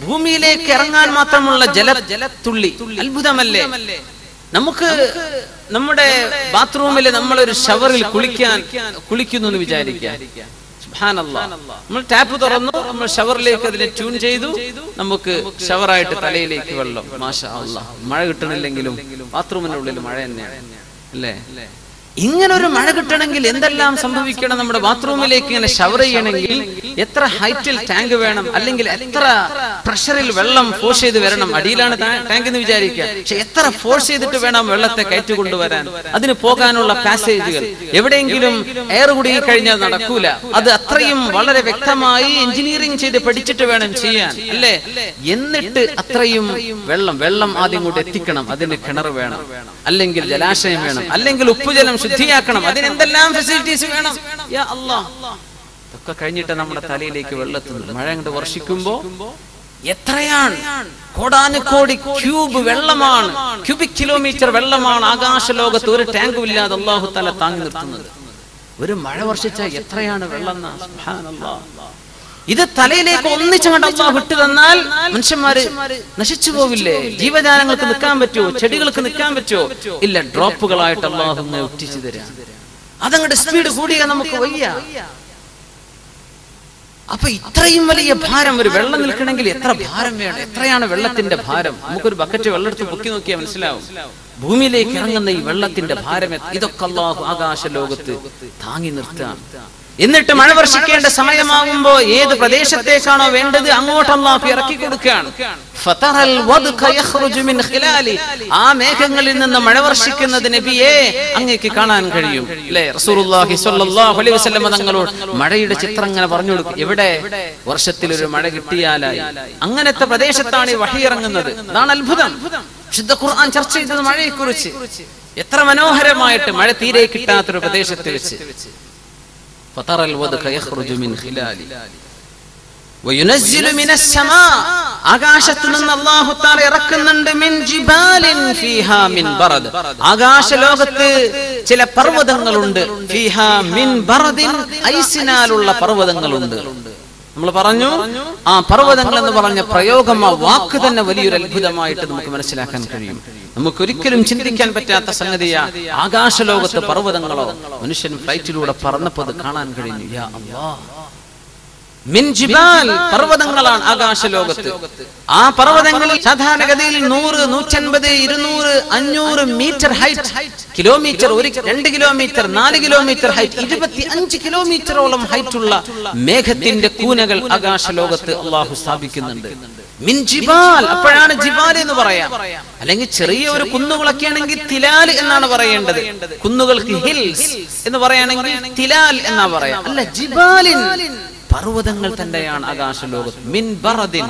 ഭൂമിയിലേക്ക് ഇറങ്ങാൻ മാത്രമുള്ള ജലത്തുള്ളി. അത്ഭുതമല്ലേ? നമുക്ക് നമ്മുടെ ബാത്റൂമിൽ നമ്മളൊരു ഷവറിൽ കുളിക്കുന്നു എന്ന് വിചാരിക്കാം. സുബ്ഹാനല്ലാഹ്, നമ്മൾ ടാപ്പ് തുറന്നു, നമ്മൾ ഷവറിലേക്ക് അതിനെ ട്യൂൺ ചെയ്തു, നമുക്ക് ഷവറായിട്ട് തലയിലേക്ക് വെള്ളം. മാഷാ അല്ലാഹ്. മഴ കിട്ടണില്ലെങ്കിലും ബാത്റൂമിനുള്ളിൽ മഴ തന്നെയാണ് അല്ലേ? ഇങ്ങനെ ഒരു മഴ കിട്ടണമെങ്കിൽ എന്തെല്ലാം സംഭവിക്കണം? നമ്മുടെ ബാത്റൂമിലേക്ക് ഇങ്ങനെ ഷവർ ചെയ്യണമെങ്കിൽ എത്ര ഹൈറ്റിൽ ടാങ്ക് വേണം, അല്ലെങ്കിൽ എത്ര പ്രഷറിൽ വെള്ളം ഫോഴ്സ് ചെയ്ത് വരണം. അടിയിലാണ് ടാങ്ക് എന്ന് വിചാരിക്കുക, പക്ഷെ എത്ര ഫോഴ്സ് ചെയ്തിട്ട് വേണം വെള്ളത്തെ കയറ്റി കൊണ്ടുവരാൻ. അതിന് പോകാനുള്ള പാസേജുകൾ, എവിടെയെങ്കിലും എയർ കുടുങ്ങി കഴിഞ്ഞാൽ നടക്കൂല. അത് അത്രയും വളരെ വ്യക്തമായി എഞ്ചിനീയറിംഗ് ചെയ്ത് പഠിച്ചിട്ട് വേണം ചെയ്യാൻ അല്ലേ? എന്നിട്ട് അത്രയും വെള്ളം ആദ്യം കൊണ്ട് എത്തിക്കണം. അതിന് കിണർ വേണം, അല്ലെങ്കിൽ ജലാശയം വേണം, അല്ലെങ്കിൽ ഉപ്പുജലം ശുദ്ധിയാക്കണം. അതിനെന്തെല്ലാം ഫെസിലിറ്റീസ് വേണം? യാ അല്ലാഹ്, ഇതൊക്കെ കഴിഞ്ഞിട്ട് നമ്മുടെ തലയിലേക്ക് വെള്ളത്തുന്നത്. മഴ അങ്ങോട്ട് വർഷിക്കുമ്പോ എത്രയാണ്? കോടാനുകോടി ക്യൂബ് വെള്ളമാണ്, ക്യൂബിക് കിലോമീറ്റർ വെള്ളമാണ് ആകാശലോകത്ത് ഒരു ടാങ്കും ഇല്ലാതെ അല്ലാഹു തആല താങ്ങി നിർത്തുന്നത്. ഒരു മഴ വർഷിച്ചാൽ എത്രയാണ് വെള്ളം? സുബ്ഹാനല്ലാഹ്. ഇത് തലയിലേക്ക് ഒന്നിച്ചങ്ങോട്ട് അല്ലാഹു വിട്ടു തന്നാൽ മനുഷ്യന്മാര് നശിച്ചു പോവില്ലേ? ജീവജാലങ്ങൾക്ക് നിൽക്കാൻ പറ്റുമോ? ചെടികൾക്ക് നിൽക്കാൻ പറ്റുമോ? ഇല്ല. ഡ്രോപ്പുകളായിട്ട് അല്ലാഹു ഒറ്റിച്ചു തരാം. അതങ്ങോട്ട് സ്പീഡ് കൂടിയാൽ നമുക്ക് വയ്യ. അപ്പൊ ഇത്രയും വലിയ ഭാരം, ഒരു വെള്ളം നിൽക്കണമെങ്കിൽ എത്ര ഭാരം വേണം? എത്രയാണ് വെള്ളത്തിന്റെ ഭാരം? നമുക്കൊരു ബക്കറ്റ് വെള്ളം എടുത്ത് പൊക്കി നോക്കിയാൽ മനസ്സിലാവും ഭൂമിയിലേക്ക് ഇറങ്ങുന്ന ഈ വെള്ളത്തിന്റെ ഭാരം. ഇതൊക്കെ അല്ലാഹു ആകാശ ലോകത്ത് താങ്ങി നിർത്താം. എന്നിട്ട് മഴ വർഷിക്കേണ്ട സമയമാകുമ്പോ ഏത് പ്രദേശത്തേക്കാണോ വേണ്ടത് അങ്ങോട്ട് അല്ലാഹു ഇറക്കി കൊടുക്കുകയാണ്. ഫതറൽ വദ്ക യഖ്റുജു മിൻ ഖിലാലി, ആ മേഘങ്ങളിൽ നിന്ന് മഴ വർഷിക്കുന്നത് നബിയെ അങ്ങേക്ക് കാണാൻ കഴിയും അല്ലേ? റസൂലുള്ളാഹി സ്വല്ലല്ലാഹു അലൈഹി വസല്ലം തങ്ങളോട് മഴയുടെ ചിത്രം ഇങ്ങനെ പറഞ്ഞു കൊടുക്കും. എവിടെ വർഷത്തിൽ ഒരു മഴ കിട്ടിയാലായി. അങ്ങനത്തെ പ്രദേശത്താണ് ഈ വഹി ഇറങ്ങുന്നത്. അതാണ് അത്ഭുതം. വിശുദ്ധ ഖുർആൻ ചർച്ച ചെയ്തത് മഴയെക്കുറിച്ച്. എത്ര മനോഹരമായിട്ട് മഴ തീരെ കിട്ടാത്തൊരു പ്രദേശത്ത് വെച്ച് فَتَرَى الْوَدْقَ يَخْرُجُ مِنْ خِلَالِهِ وَيُنَزِّلُ مِنَ السَّمَاءِ, ആകാശത്തു നിന്ന് അല്ലാഹു തആല ഇറക്കുന്നുണ്ട് മിൻ ജിബാലിൻ ഫീഹാ മിൻ ബറദ്, ആകാശ ലോകത്ത് ചില പർവ്വതങ്ങളുണ്ട്. ഫീഹാ മിൻ ബറദിൻ, ഐസിനാലുള്ള പർവ്വതങ്ങളുണ്ട്. നമ്മൾ പറഞ്ഞു ആ പർവ്വതങ്ങൾ എന്ന് പറഞ്ഞ പ്രയോഗം, ആ വാക്ക് തന്നെ വലിയൊരു അത്ഭുതമായിട്ട് നമുക്ക് മനസ്സിലാക്കാൻ കഴിയും. നമുക്കൊരിക്കലും ചിന്തിക്കാൻ പറ്റാത്ത സംഗതിയാ ആകാശലോകത്ത് പർവ്വതങ്ങളോ. മനുഷ്യൻ ഫ്ലൈറ്റിലൂടെ പറന്നപ്പോൾ അത് കാണാൻ കഴിഞ്ഞു. യാ അല്ലാഹ്, മിൻ ജിബാൽ, പർവ്വതങ്ങളാണ് ആകാശലോകത്ത്. ആ പർവ്വതങ്ങളിൽ സാധാരണഗതിയിൽ 100, 150, 200, 500 metre height, kilometre, 2 kilometre, 4 kilometre height, 25 കിലോമീറ്ററോളം ഹൈറ്റുള്ള മേഘത്തിന്റെ കൂനകൾ ആകാശലോകത്ത് അല്ലാഹു സ്ഥാപിക്കുന്നുണ്ട്. മിൻ ജിബാൽ, അപ്പോഴാണ് ജിബാൽ എന്ന് പറയാം. അല്ലെങ്കിൽ ചെറിയ ഒരു കുന്നുകളൊക്കെ ആണെങ്കിൽ തിലാൽ എന്നാണ് പറയേണ്ടത്. കുന്നുകൾക്ക് ഹിൽസ് എന്ന് പറയുകയാണെങ്കിൽ തിലാൽ എന്നാ പറയാം. അല്ല, ജിബാലിൻ, പർവ്വതങ്ങൾ തന്നെയാണ് ആകാശലോകത്ത്. മിൻ ബറദിൻ,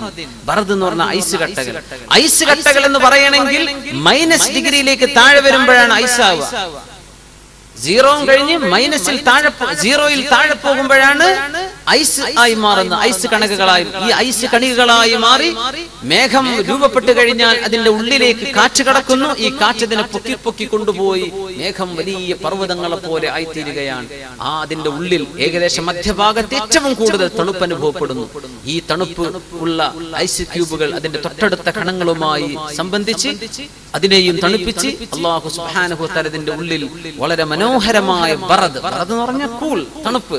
ബറദ് എന്ന് പറഞ്ഞ ഐസ് കട്ടകൾ. ഐസ് കട്ടകൾ എന്ന് പറയണമെങ്കിൽ -ഡിഗ്രിയിലേക്ക് താഴെ വരുമ്പോഴാണ് ഐസാവുക. 0 കഴിഞ്ഞ് -0 താഴെ പോകുമ്പോഴാണ് ഐസ് ആയി മാറുന്ന, ഐസ് കണക്കുകളായി. ഈ ഐസ് കണികകളായി മാറി മേഘം രൂപപ്പെട്ടു കഴിഞ്ഞാൽ അതിന്റെ ഉള്ളിലേക്ക് കാറ്റ് കടക്കുന്നു. ഈ കാറ്റ് അതിനെ പൊക്കി കൊണ്ടുപോയി മേഘം വലിയ പർവ്വതങ്ങളെ പോലെ ആയിത്തീരുകയാണ്. അതിന്റെ ഉള്ളിൽ ഏകദേശം മധ്യഭാഗത്ത് ഏറ്റവും കൂടുതൽ തണുപ്പ് അനുഭവപ്പെടുന്നു. ഈ തണുപ്പ് ഉള്ള ഐസ് ക്യൂബുകൾ അതിന്റെ തൊട്ടടുത്ത കണങ്ങളുമായി സംബന്ധിച്ച് അതിനെയും തണുപ്പിച്ച് അല്ലാഹു സുബ്ഹാനഹു വ തആല ഇതിന്റെ ഉള്ളിൽ വളരെ മനോഹരമായ ബറദ് എന്ന് പറഞ്ഞ കൂൾ, തണുപ്പ്,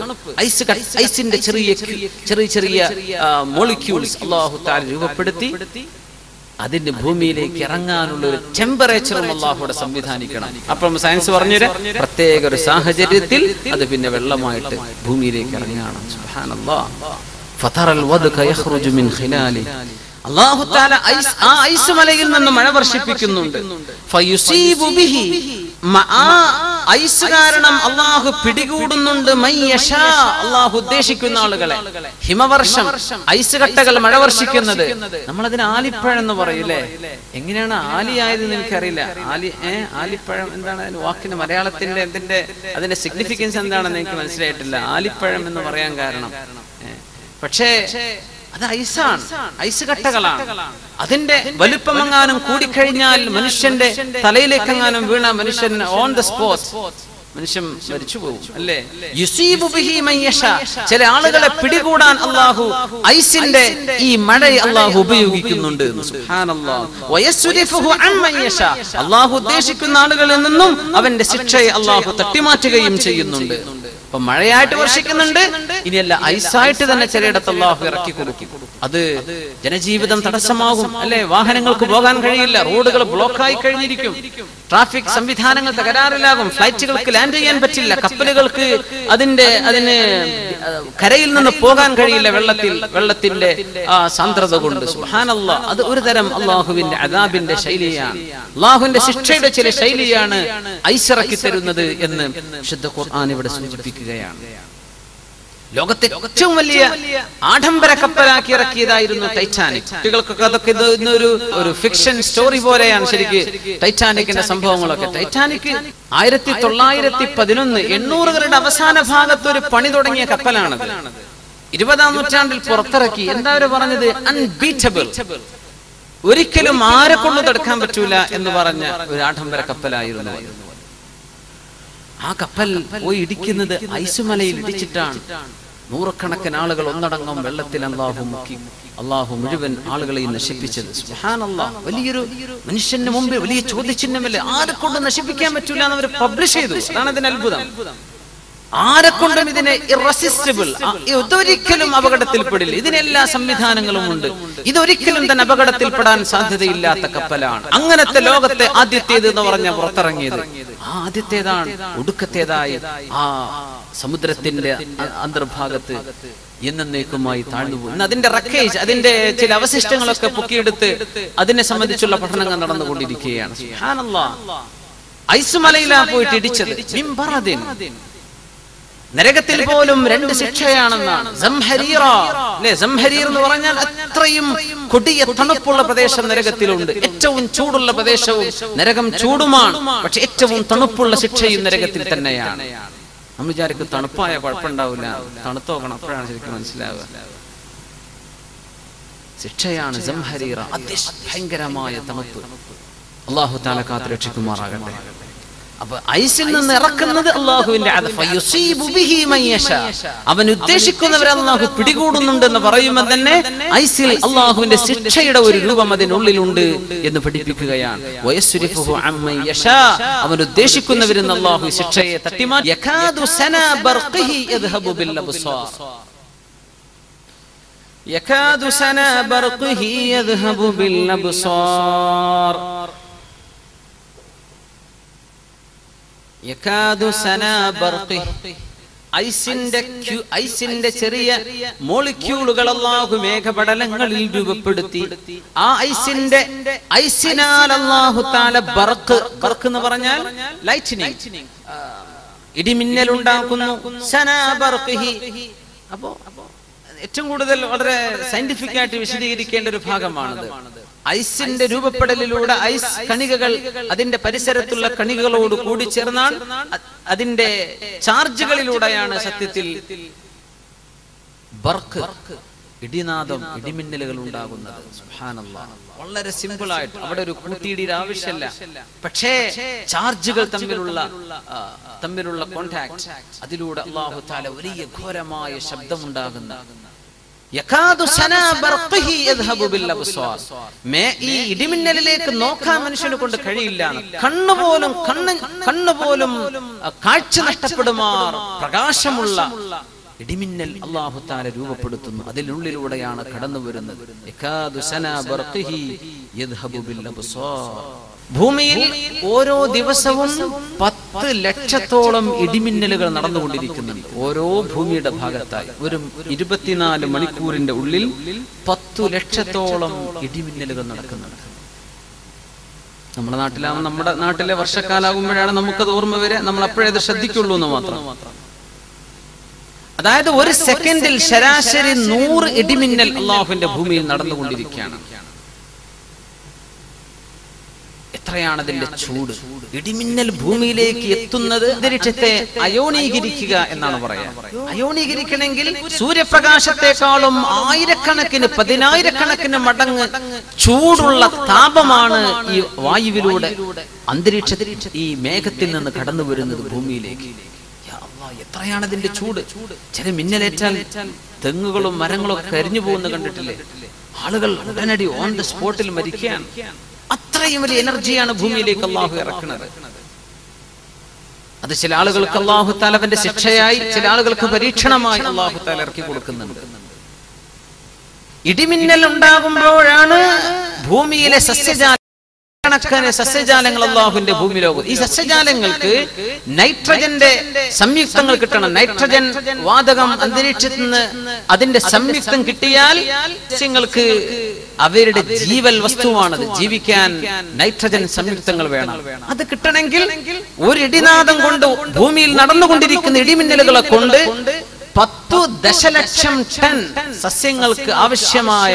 ഐസിന്റെ ചെറിയ മോളിക്യൂൾസ് അല്ലാഹു തആല രൂപപ്പെടുത്തി അതിന്റെ ഭൂമിയിലേക്ക് ഇറങ്ങാനുള്ള ഒരു ടെമ്പറേച്ചറും അല്ലാഹുവിടെ സംവിധാനിക്കണം. അപ്പം സയൻസ് പറഞ്ഞുതരാം, പ്രത്യേക ഒരു സാഹചര്യത്തിൽ അത് പിന്നെ വെള്ളമായിട്ട് ഭൂമിയിലേക്ക് ഇറങ്ങാണ്. സുബ്ഹാനല്ലാഹ്. ഫതറൽ വദ്ക യഖ്റുജു മിൻ ഖിലാലി, അല്ലാഹു തആല ഐസ് മലയിൽ നിന്ന് മഴ വർഷിപ്പിക്കുന്നുണ്ട്. ഫയുസീബു ബിഹി, ഐസ് കാരണം അല്ലാഹു പിടികൂടുന്നുണ്ട് മയ്യശാ, അല്ലാഹു ഉദ്ദേശിക്കുന്ന ആളുകളെ. ഹിമവർഷം, ഐസ് കട്ടകൾ മഴ വർഷിക്കുന്നത്. നമ്മളതിന് ആലിപ്പഴം എന്ന് പറയൂലേ. എങ്ങനെയാണ് ആലിയായതെന്ന് എനിക്കറിയില്ല. ആലിപ്പഴം എന്താണ് അതിന് വാക്കിന് മലയാളത്തിന്റെ അതിന്റെ സിഗ്നിഫിക്കൻസ് എന്താണെന്ന് എനിക്ക് മനസ്സിലായിട്ടില്ല. ആലിപ്പഴം എന്ന് പറയാൻ കാരണം പക്ഷേ അത് ഐസാണ്, ഐസ് കട്ടകളാണ്. അതിന്റെ വലുപ്പമെങ്ങാനും കൂടിക്കഴിഞ്ഞാൽ മനുഷ്യന്റെ തലയിലേക്കെങ്ങാനും വീണ മനുഷ്യൻ ഓൺ ദ സ്പോട്ട് മനുഷ്യൻ മരിച്ചു പോകും അല്ലേ? യുസീബു ബിഹി മൻ യശാ, ചില ആളുകളെ പിടികൂടാൻ അല്ലാഹു ഐസിന്റെ ഈ മഴയെ അല്ലാഹു ഉപയോഗിക്കുന്നുണ്ട്. സുബ്ഹാനല്ലാഹ്. വയസ്രിഫുഹു അൻ മൻ യശാ, അല്ലാഹു ഉദ്ദേശിക്കുന്ന ആളുകളിൽ നിന്നും അവന്റെ ശിക്ഷയെ അല്ലാഹു തട്ടിമാറ്റുകയും ചെയ്യുന്നുണ്ട്. അപ്പൊ മഴയായിട്ട് വർഷിക്കുന്നുണ്ട്, ഇനിയല്ല ഐസായിട്ട് തന്നെ ചിലയിടത്ത് അല്ലാഹു ഇറക്കി കൊടുക്കും. അത് ജനജീവിതം തടസ്സമാകും അല്ലെ? വാഹനങ്ങൾക്ക് പോകാൻ കഴിയില്ല, റോഡുകൾ ബ്ലോക്കായി കഴിഞ്ഞിരിക്കും, ട്രാഫിക് സംവിധാനങ്ങൾ തകരാറിലാകും, ഫ്ലൈറ്റുകൾക്ക് ലാൻഡ് ചെയ്യാൻ പറ്റില്ല, കപ്പലുകൾക്ക് അതിന് കരയിൽ നിന്ന് പോകാൻ കഴിയില്ല വെള്ളത്തിന്റെ ആ സാന്ദ്രത കൊണ്ട്. സുബ്ഹാനല്ലാഹ്. അത് ഒരു തരം അള്ളാഹുവിന്റെ അദാബിന്റെ ശൈലിയാണ്, അള്ളാഹുവിന്റെ ശിക്ഷയുടെ ചില ശൈലിയാണ് ഐസിറക്കി തരുന്നത് എന്ന് വിശുദ്ധ ഖുർആൻ ഇവിടെ സൂചിപ്പിക്കുകയാണ്. ലോകത്തെ ഏറ്റവും വലിയ ആഡംബര കപ്പലാക്കി ഇറക്കിയതായിരുന്നു ടൈറ്റാനിക്. കുട്ടികൾക്കൊക്കെ അതൊക്കെ ഒരു ഫിക്ഷൻ സ്റ്റോറി പോലെയാണ് ശരിക്ക് ടൈറ്റാനിക്കിന്റെ സംഭവങ്ങളൊക്കെ. ടൈറ്റാനിക് 1911 800കളുടെ അവസാന ഭാഗത്ത് ഒരു പണി തുടങ്ങിയ കപ്പലാണത്. 20ാം നൂറ്റാണ്ടിൽ പുറത്തിറക്കി. എന്താ അവർ പറഞ്ഞത്? അൺബീറ്റബിൾ, ഒരിക്കലും ആരെ കൊണ്ടു തടുക്കാൻ പറ്റൂല എന്ന് പറഞ്ഞ ഒരു ആഡംബര കപ്പലായിരുന്നു. ആ കപ്പൽ പോയി ഇടിക്കുന്നത് ഐസുമലയിൽ ഇടിച്ചിട്ടാണ്. നൂറുകണക്കിന് ആളുകൾ ഒന്നടങ്കം വെള്ളത്തിൽ അല്ലാഹു മുക്കി, അല്ലാഹു മുഴുവൻ ആളുകളെയും നശിപ്പിച്ചത്. സുബ്ഹാനല്ലാഹ്. വലിയൊരു മനുഷ്യന്റെ മുമ്പിൽ വലിയ ചോദ്യചിഹ്നമല്ലേ, ആരെ കൊണ്ട് നശിപ്പിക്കാൻ പറ്റൂല എന്ന് അവർ പബ്ലിഷ് ചെയ്തു. അതാണ് ഇതിന്റെ അത്ഭുതം. ആരെക്കൊണ്ടും ഇതിനെ ഇറസിസ്റ്റബിൾ, ഇതൊരിക്കലും അപകടത്തിൽപ്പെടില്ല, ഇതിനെല്ലാ സംവിധാനങ്ങളും ഉണ്ട്, ഇതൊരിക്കലും തന്നെ അപകടത്തിൽപ്പെടാൻ സാധ്യതയില്ലാത്ത കപ്പലാണ്. അങ്ങനത്തെ ലോകത്തെ ആദ്യത്തേത് എന്ന് പറഞ്ഞ പുറത്തിറങ്ങിയത് ആ ആദ്യത്തേതാണ്. ഒടുക്കത്തേതായി ആ സമുദ്രത്തിന്റെ അന്തർഭാഗത്ത് എന്നേക്കുമായി താഴ്ന്നുപോയി. അതിന്റെ റക്കേജ്, അതിന്റെ ചില അവശിഷ്ടങ്ങളൊക്കെ പൊക്കിയെടുത്ത് അതിനെ സംബന്ധിച്ചുള്ള പഠനങ്ങൾ നടന്നുകൊണ്ടിരിക്കുകയാണ്. സുബ്ഹാനല്ലാഹ്. ഐസുമലയിലാ പോയിട്ട് ഇടിച്ചത്. മിംബറദിൻ, നരകത്തിൽ പോലും 2 ശിക്ഷയാണെന്നാണ്. സംഹരീറ അല്ലേ? സംഹരീർ എന്ന് പറഞ്ഞാൽ അത്രയും കൊടിയ തണുപ്പുള്ള പ്രദേശം നരകത്തിലുണ്ട്. ഏറ്റവും ചൂടുള്ള പ്രദേശവും നരകം ചൂടുമാണ്, പക്ഷെ ഏറ്റവും തണുപ്പുള്ള ശിക്ഷയും നരകത്തിൽ തന്നെയാണ്. നമ്മൾ വിചാരിക്കും തണുപ്പായ കുഴപ്പമുണ്ടാവില്ല, തണുത്ത് നോക്കണം, അപ്പോഴാണ് ശരിക്കും മനസ്സിലാവുക. ശിക്ഷയാണ് സംഹരീറ, അതിഭയങ്കരമായ തണുപ്പ്. അല്ലാഹു തആല കാത്ത് രക്ഷിക്കുമാറാകട്ടെ. അപ്പൊ ഐസിൽ നിന്ന് ഇറക്കുന്നത് അല്ലാഹുവിന്റെ അവൻ ഉദ്ദേശിക്കുന്നവരെ അല്ലാഹു പിടികൂടുന്നുണ്ടെന്ന് പറയുമ്പോൾ തന്നെ ഐസിൽ അല്ലാഹുവിന്റെ ശിക്ഷയുടെ ഒരു രൂപം അതിനുള്ളിലുണ്ട് എന്ന് പഠിപ്പിക്കുകയാണ്. അവൻ ഉദ്ദേശിക്കുന്നവരിൽ നിന്ന് അല്ലാഹു ശിക്ഷയെ തട്ടിമാറ്റി. യകാദു സനാ ബർഖിഹി യദ്ഹബു ബിൽ അബ്സാർ, യകാദു സനാ ബർഖിഹി യദ്ഹബു ബിൽ അബ്സാർ, യകാദു സനാ ബർഖിഹി. ഐസിന്റെ ചെറിയ മോളിക്യൂളുകൾ അല്ലാഹു മേഘപടലങ്ങളിൽ രൂപപ്പെടുത്തി. ആ ഐസിനാൽ അല്ലാഹു തആല ബർഖ് എന്ന് പറഞ്ഞാൽ ലൈറ്റ്നിങ്, ഇടിമിന്നൽ ഉണ്ടാക്കുന്നു. സനാ ബർഖിഹി. അപ്പോ ഏറ്റവും കൂടുതൽ വളരെ സയന്റിഫിക് ആയിട്ട് വിശദീകരിക്കേണ്ട ഒരു ഭാഗമാണത്. ഐസിന്റെ രൂപപ്പെടലിലൂടെ ഐസ് കണികകൾ അതിന്റെ പരിസരത്തുള്ള കണികകളോട് കൂടി ചേർന്നാൽ അതിന്റെ ചാർജുകളിലൂടെയാണ് സത്യത്തിൽ ബർക്ക്, ഇടിനാദം, ഇടിമിന്നലുകൾ ഉണ്ടാകുന്നത്. സുബ്ഹാനല്ലാഹ്. വളരെ സിമ്പിൾ ആയിട്ട് അവിടെ ഒരു കൂട്ടിയിടിയുടെ ആവശ്യമില്ല, പക്ഷേ ചാർജുകൾ തമ്മിലുള്ള കോണ്ടാക്ട്, അതിലൂടെ അല്ലാഹു തആല വലിയ ഘോരമായ ശബ്ദമുണ്ടാകുന്ന യകാദു സനാ ബർഖിഹി യദ്ഹബു ബിൽ അബ്സാർ. ഈ ഇടിമിന്നലിലേക്ക് നോക്കാൻ മനുഷ്യനെ കൊണ്ട് കഴിയില്ല. കണ്ണുപോലും കാഴ്ച നഷ്ടപ്പെടുമാർ പ്രകാശമുള്ള ഇടിമിന്നൽ അല്ലാഹു തആല രൂപപ്പെടുത്തുന്നു. അതിനുള്ളിലൂടെയാണ് കടന്നു വരുന്നത്. യകാദു സനാ ബർഖിഹി യദ്ഹബു ബിൽ അബ്സാർ. ഭൂമിയിൽ ഓരോ ദിവസവും 10 ലക്ഷത്തോളം ഇടിമിന്നലുകൾ നടന്നുകൊണ്ടിരിക്കുന്നുണ്ട്. ഓരോ ഭൂമിയുടെ ഭാഗത്തായി ഒരു 24 മണിക്കൂറിന്റെ ഉള്ളിൽ 10 ലക്ഷത്തോളം ഇടിമിന്നലുകൾ നടക്കുന്നുണ്ട്. നമ്മുടെ നാട്ടിലെ വർഷക്കാലാകുമ്പോഴാണ് നമുക്കത് ഓർമ്മ വരെ, നമ്മൾ അപ്പോഴേ അത് ശ്രദ്ധിക്കുള്ളൂ എന്ന് മാത്രം. അതായത് ഒരു സെക്കൻഡിൽ ശരാശരി 100 ഇടിമിന്നൽ അല്ലാഹുവിന്റെ ഭൂമിയിൽ നടന്നുകൊണ്ടിരിക്കുകയാണ്. എത്രയാണ് അതിന്റെ ചൂട്. ഇടിമിന്നൽ ഭൂമിയിലേക്ക് എത്തുന്നത് അന്തരീക്ഷത്തെ അയോണീകരിക്കുക എന്നാണ് പറയാ. അയോണീകരിക്കണമെങ്കിൽ സൂര്യപ്രകാശത്തെക്കാളും ആയിരക്കണക്കിന് 10,000-കണക്കിന് മടങ്ങ് ചൂടുള്ള താപമാണ് ഈ വായുവിലൂടെ അന്തരീക്ഷത്തിൽ ഈ മേഘത്തിൽ നിന്ന് കടന്നു വരുന്നത് ഭൂമിയിലേക്ക്. എത്രയാണ് അതിന്റെ ചൂട്. ചില മിന്നലേറ്റാൽ തെങ്ങുകളും മരങ്ങളും ഒക്കെ കരിഞ്ഞു പോകുന്ന കണ്ടിട്ടില്ലേ? ആളുകൾ ഉടനടി ഓൺ ദ സ്പോട്ടിൽ മരിക്കാൻ. അത്രയും വലിയ എനർജിയാണ് ഭൂമിയിലേക്ക് അള്ളാഹു ഇറക്കുന്നത്. അത് ചില ആളുകൾക്ക് അള്ളാഹു തആല അവന്റെ ശിക്ഷയായി, ചില ആളുകൾക്ക് പരീക്ഷണമായി അള്ളാഹു തആല ഇറക്കി കൊടുക്കുന്നുണ്ട്. ഇടിമിന്നൽ ഉണ്ടാകുമ്പോഴാണ് ഭൂമിയിലെ സസ്യജാലങ്ങൾ അള്ളാഹുവിന്റെ ഭൂമി ലോകം. ഈ സസ്യജാലങ്ങൾക്ക് നൈട്രജന്റെ സംയുക്തങ്ങൾ കിട്ടണം. നൈട്രജൻ വാതകം അന്തരീക്ഷത്തിൽ നിന്ന് അതിന്റെ സംയുക്തം കിട്ടിയാൽ സസ്യങ്ങൾക്ക് അവരുടെ ജീവൽ വസ്തുവാണത്. ജീവിക്കാൻ നൈട്രജൻ സംയുക്തങ്ങൾ വേണം. അത് കിട്ടണമെങ്കിൽ ഒരു ഇടിനാദം കൊണ്ട് ഭൂമിയിൽ നടന്നുകൊണ്ടിരിക്കുന്ന ഇടിമിന്നലുകളെ കൊണ്ട് 10 ദശലക്ഷം ടൺ സസ്യങ്ങൾക്ക് ആവശ്യമായ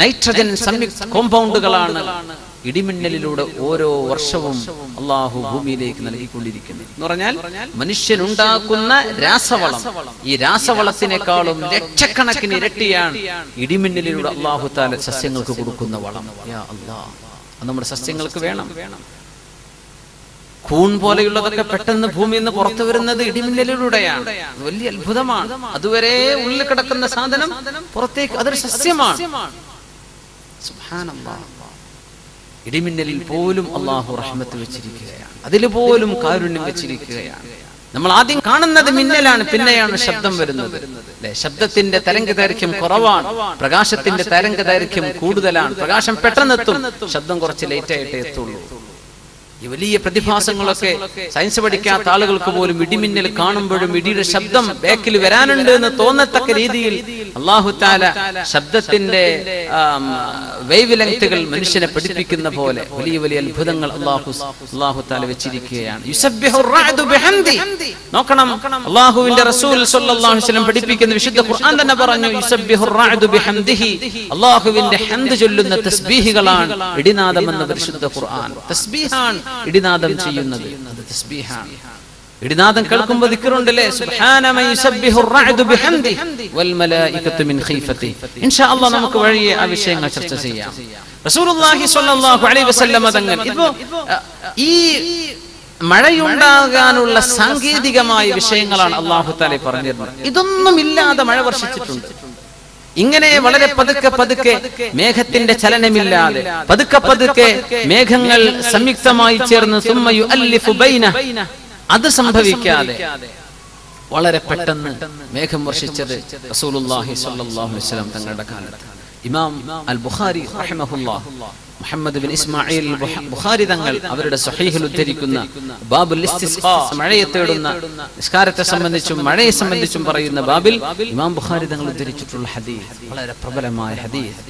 നൈട്രജൻ സംയുക്ത കോമ്പൗണ്ടുകളാണ് ഇടിമിന്നലിലൂടെ ഓരോ വർഷവും അള്ളാഹു ഭൂമിയിലേക്ക് നൽകിക്കൊണ്ടിരിക്കുന്നത്. എന്ന് പറഞ്ഞാൽ മനുഷ്യനുണ്ടാക്കുന്ന രാസവളം, ഈ രാസവളത്തിനേക്കാളും ലക്ഷക്കണക്കിന് ഇരട്ടിയാണ് ഇടിമിന്നലിലൂടെ അള്ളാഹു തആല സസ്യങ്ങൾക്ക് കൊടുക്കുന്ന വളം. യാ അല്ലാഹ്, അത് നമ്മുടെ സസ്യങ്ങൾക്ക് വേണം. കൂൺ പോലെയുള്ളതൊക്കെ പെട്ടെന്ന് ഭൂമിയിൽ നിന്ന് പുറത്തു വരുന്നത് ഇടിമിന്നലിലൂടെയാണ്. വലിയ അത്ഭുതമാണ്. അതുവരെ ഉള്ളിൽ കിടക്കുന്ന സാധനം പുറത്തേക്ക്, അതൊരു സസ്യമാണ്. സുബ്ഹാനല്ലാഹ്. ഇടിമിന്നലിൽ പോലും അള്ളാഹു റഹ്മത്ത് വെച്ചിരിക്കുകയാണ്. അതിൽ പോലും കാരുണ്യം വെച്ചിരിക്കുകയാണ്. നമ്മൾ ആദ്യം കാണുന്നത് മിന്നലാണ്, പിന്നെയാണ് ശബ്ദം വരുന്നത്. അല്ലെ, ശബ്ദത്തിന്റെ തരംഗദൈർഘ്യം കുറവാണ്, പ്രകാശത്തിന്റെ തരംഗദൈർഘ്യം കൂടുതലാണ്. പ്രകാശം പെട്ടെന്നെത്തും, ശബ്ദം കുറച്ച് ലേറ്റ് ആയിട്ടേ എത്തുള്ളൂ. ഈ വലിയ പ്രതിഭാസങ്ങളൊക്കെ സയൻസ് പഠിക്കാത്ത ആളുകൾക്ക് പോലും ഇടിമിന്നൽ കാണുമ്പോഴും ഇടിയുടെ ശബ്ദം ബാക്കിൽ വരാനുണ്ട് എന്ന് തോന്നത്തക്ക രീതിയിൽ അല്ലാഹു തആല ശബ്ദത്തിന്റെ വേവ് ലെങ്തുകൾ മനുഷ്യനെ പഠിപ്പിക്കുന്ന പോലെ വലിയ വലിയ അത്ഭുതങ്ങൾ അല്ലാഹു തആല വെച്ചിരിക്കുകയാണ്. യുസബ്ബിഹു റഅദു ബിഹംദി. നോക്കണം, അല്ലാഹുവിന്റെ റസൂൽ സ്വല്ലല്ലാഹു അലൈഹി വസല്ലം പഠിപ്പിക്കുന്ന വിശുദ്ധ ഖുർആൻ തന്നെ പറഞ്ഞു, യുസബ്ബിഹു റഅദു ബിഹംദിഹി. അല്ലാഹുവിന്റെ ഹംദ് ചൊല്ലുന്ന തസ്ബീഹുകളാണ് ഇടിനാദം എന്ന പരിശുദ്ധ ഖുർആൻ. തസ്ബീഹാണ് ഇടിനാദം ചെയ്യുന്നത്, അത് തസ്ബീഹാണ്. ഇടിനാദം കേൾക്കുമ്പോൾ ദിക്റുണ്ടല്ലേ, സുബ്ഹാന മൻ യുസബ്ബിഹു റഅദു ബിഹംദി വൽ മലായികതു മിൻ ഖീഫതി. ഇൻഷാ അല്ലാഹ് നമുക്ക് വഴിയെ ആ വിഷയങ്ങൾ ചർച്ച ചെയ്യാം. റസൂലുള്ളാഹി സ്വല്ലല്ലാഹു അലൈഹി വസല്ലം തങ്ങൾ ഇപ്പോ ഈ മഴയുണ്ടാകാനുള്ള സാങ്കേതികമായ വിഷയങ്ങളാണ് അല്ലാഹു തആല പറഞ്ഞിരുന്നത്. ഇതൊന്നും ഇല്ലാതെ മഴ വർഷിച്ചിട്ടുണ്ട്. ഇങ്ങനെ വളരെ പതുക്കെ പതുക്കെ മേഘത്തിന്റെ ചലനമില്ലാതെ പതുക്കെ പതുക്കെ മേഘങ്ങൾ സംയുക്തമായി ചേർന്ന് സുമ്മ യുഅല്ലിഫു ബൈന, അത് സംഭവിക്കാതെ വളരെ പെട്ടെന്ന് മേഘം വർഷിച്ചത് റസൂലുള്ളാഹി സ്വല്ലല്ലാഹു അലൈഹി വസല്ലം തങ്ങളുടെ കാലത്ത്. ഇമാം അൽ ബുഖാരി റഹിമഹുല്ലാഹ്, മുഹമ്മദ് ബിൻ ഇസ്മാഈൽ ബുഖാരി തങ്ങൾ അവരുടെ സ്വഹീഹിൽ ഉദ്ധരിക്കുന്ന ബാബുൽ ഇസ്തിസ്ഖാ, മഴയെ തേടുന്ന നിസ്കാരത്തെ സംബന്ധിച്ചും മഴയെ സംബന്ധിച്ചും പറയുന്ന ബാബിൽ ഇമാം ബുഖാരി തങ്ങൾ ഉദ്ധരിച്ചിട്ടുള്ള ഹദീസ് വളരെ പ്രബലമായ ഹദീസ്.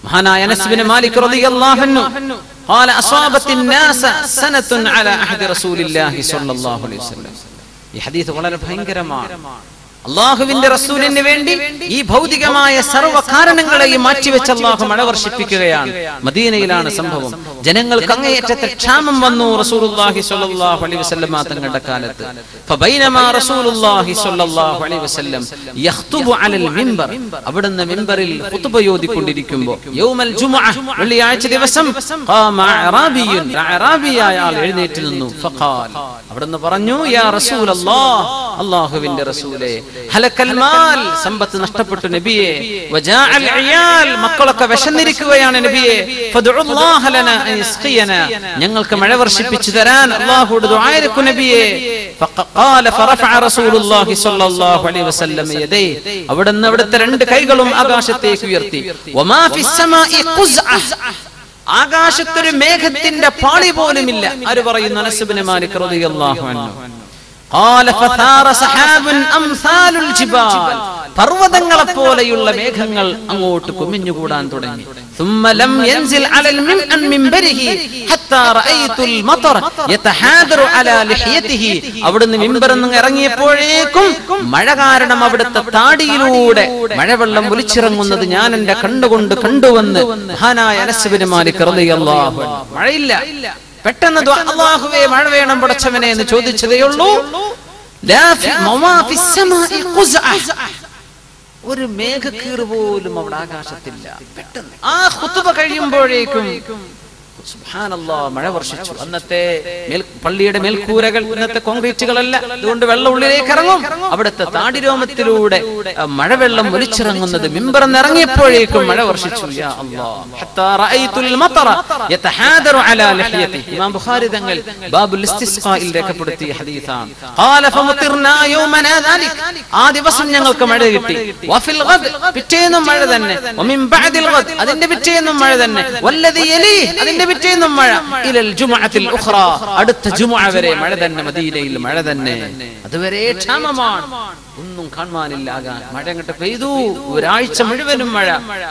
മഹാനായ അനസ് ബിൻ മാലിക് റളിയല്ലാഹു അൻഹു قال اصابت الناس سنه على عهد رسول الله صلى الله عليه وسلم. ഈ ഹദീസ് വളരെ ഭയങ്കരമാണ്. അള്ളാഹുവിന്റെ റസൂലിന് വേണ്ടി ഈ ഭൗതികമായ സർവ്വ കാരണങ്ങളെയും മാറ്റിവെച്ച് അള്ളാഹു മഴ വർഷിപ്പിക്കുകയാണ്. മദീനയിലാണ് സംഭവം. ജനങ്ങൾക്ക് അങ്ങേയറ്റത്തെ ക്ഷാമം വന്നു റസൂലുള്ളാഹി സ്വല്ലല്ലാഹു അലൈഹി വസല്ലം തങ്ങളുടെ കാലത്ത്. ഫബൈനമാ റസൂലുള്ളാഹി സ്വല്ലല്ലാഹു അലൈഹി വസല്ലം യഖ്തുബു അലൽ മിമ്പർ, അവിടുന്ന് മിമ്പറിൽ ഖുതുബ ഓതിക്കൊണ്ടിരിക്കുമ്പോൾ യൗമൽ ജുമുഅ, വെള്ളിയാഴ്ച ദിവസം, ഖാമ അറാബിയുൻ, അറാബിയായ ആൾ എഴുന്നേറ്റ് നിന്നു. ഫഖാൽ, അവിടുന്ന് പറഞ്ഞു, യാ റസൂലല്ലാഹ്, അല്ലാഹുവിന്റെ റസൂലേ, ഹലക്കൽ മാൽ, സമ്പത്ത് നഷ്ടപ്പെട്ടു നബിയേ, വജാഅൽ ഇയാൽ, മക്കളൊക്കെ വിശന്നിരിക്കുകയാണ് നബിയേ, ഫദ്ഉല്ലാഹ ലനാ അൻ യസ്ഖിയനാ, ഞങ്ങൾക്ക് മഴ വർഷിപ്പിച്ചു തരാൻ അല്ലാഹുവോട് ദുആ ചെയ്യൂ നബിയേ. ഫഖാല ഫറഫഅ റസൂലുള്ളാഹി സ്വല്ലല്ലാഹു അലൈഹി വസല്ലം യദൈ, അവിടുന്ന് അവിടുത്തെ രണ്ട് കൈകളും ആകാശത്തേക്ക് ഉയർത്തി. വമാ ഫിസ് സമാഇ ഖുസ്അ, ആകാശത്തൊരു മേഘത്തിന്റെ പാളി പോലുമില്ല. ആര് പറയുന്നു? അനസ് ബിൻ മാലിക് റളിയല്ലാഹു അൻഹു. قال فثار سحاب امثال الجبال, പർവ്വതങ്ങളെ പോലെയുള്ള മേഘങ്ങൾ അങ്ങോട്ട് കുമിഞ്ഞുകൂടാൻ തുടങ്ങി. ثم لم ينزل على المنبره حتى رأيت المطر يتحادر على لحيته. അവിടുന്ന് മിമ്പറിൽ നിന്ന് ഇറങ്ങിയപ്പോഴേക്കും മഴ കാരണം അവിടുത്തെ താടിയിലൂടെ മഴവെള്ളം ഒലിച്ചിറങ്ങുന്നത് ഞാൻ എന്റെ കണ്ണുകൊണ്ട് കണ്ടുവന്ന് മഹാനായ അനസ് ബിൻ മാലിക് റളിയല്ലാഹു അൻഹു. മഴയില്ല, പെട്ടെന്ന് അല്ലാഹുവേ മഴ വേണം പടച്ചവനെ എന്ന് ചോദിച്ചതേയുള്ളൂ. ഒരു മേഘക്കീറ് പോലും അവിടെ ആകാശത്തില്ല. പെട്ടെന്ന് ആ ഖുതുബ കഴിയുമ്പോഴേക്കും സുബ്ഹാനല്ലാഹ് മഴ വർഷിച്ചു. അന്നത്തെ പള്ളിയുടെ മേൽക്കൂരകൾ ഇന്നത്തെ കോൺക്രീറ്റുകളല്ല, അതുകൊണ്ട് വെള്ളം ഉള്ളിലേക്ക് ഇറങ്ങും. അവിടുത്തെ താടിരോമത്തിലൂടെ മഴവെള്ളം ഒലിച്ചിറങ്ങുന്നത് മിമ്പറിൽ ഇറങ്ങിയപ്പോഴേക്കും മഴ വർഷിച്ചു. യാ അല്ലാഹ് ഹത്താ റഅയ്തുൽ മതറ യതഹാദറു അലാ ലഹിയതി. ഇമാം ബുഖാരി തങ്ങൾ ബാബുൽ ഇസ്തിസ്ഖായിൽ രേഖപ്പെടുത്തിയ ഹദീസാണ്. ഖാല ഫമുതിർനാ യൗമനാ ദാലിക്. ആ ദിവസം ഞങ്ങൾക്ക് മഴ കിട്ടി. വഫിൽ ഗദ്, പിറ്റേന്നും മഴ തന്നെ. വമിൻ ബഅദിൽ ഗദ്, അതിന്റെ പിറ്റേന്നും മഴ തന്നെ. വല്ലദി യലി, അതിന്റെ പിറ്റേന്നും മഴ. ഇലൽ ജുമുഅത്തിൽ ഉഖ്റ, അടുത്ത ജുമുഅ വരെ മഴ തന്നെ. മദീനയിൽ മഴ തന്നെ. അതുവരെ ക്ഷാമമാണ്, ഒന്നും കാണാനില്ല. മഴ അങ്ങോട്ട് പെയ്തു, ഒരാഴ്ച മുഴുവനും മഴ.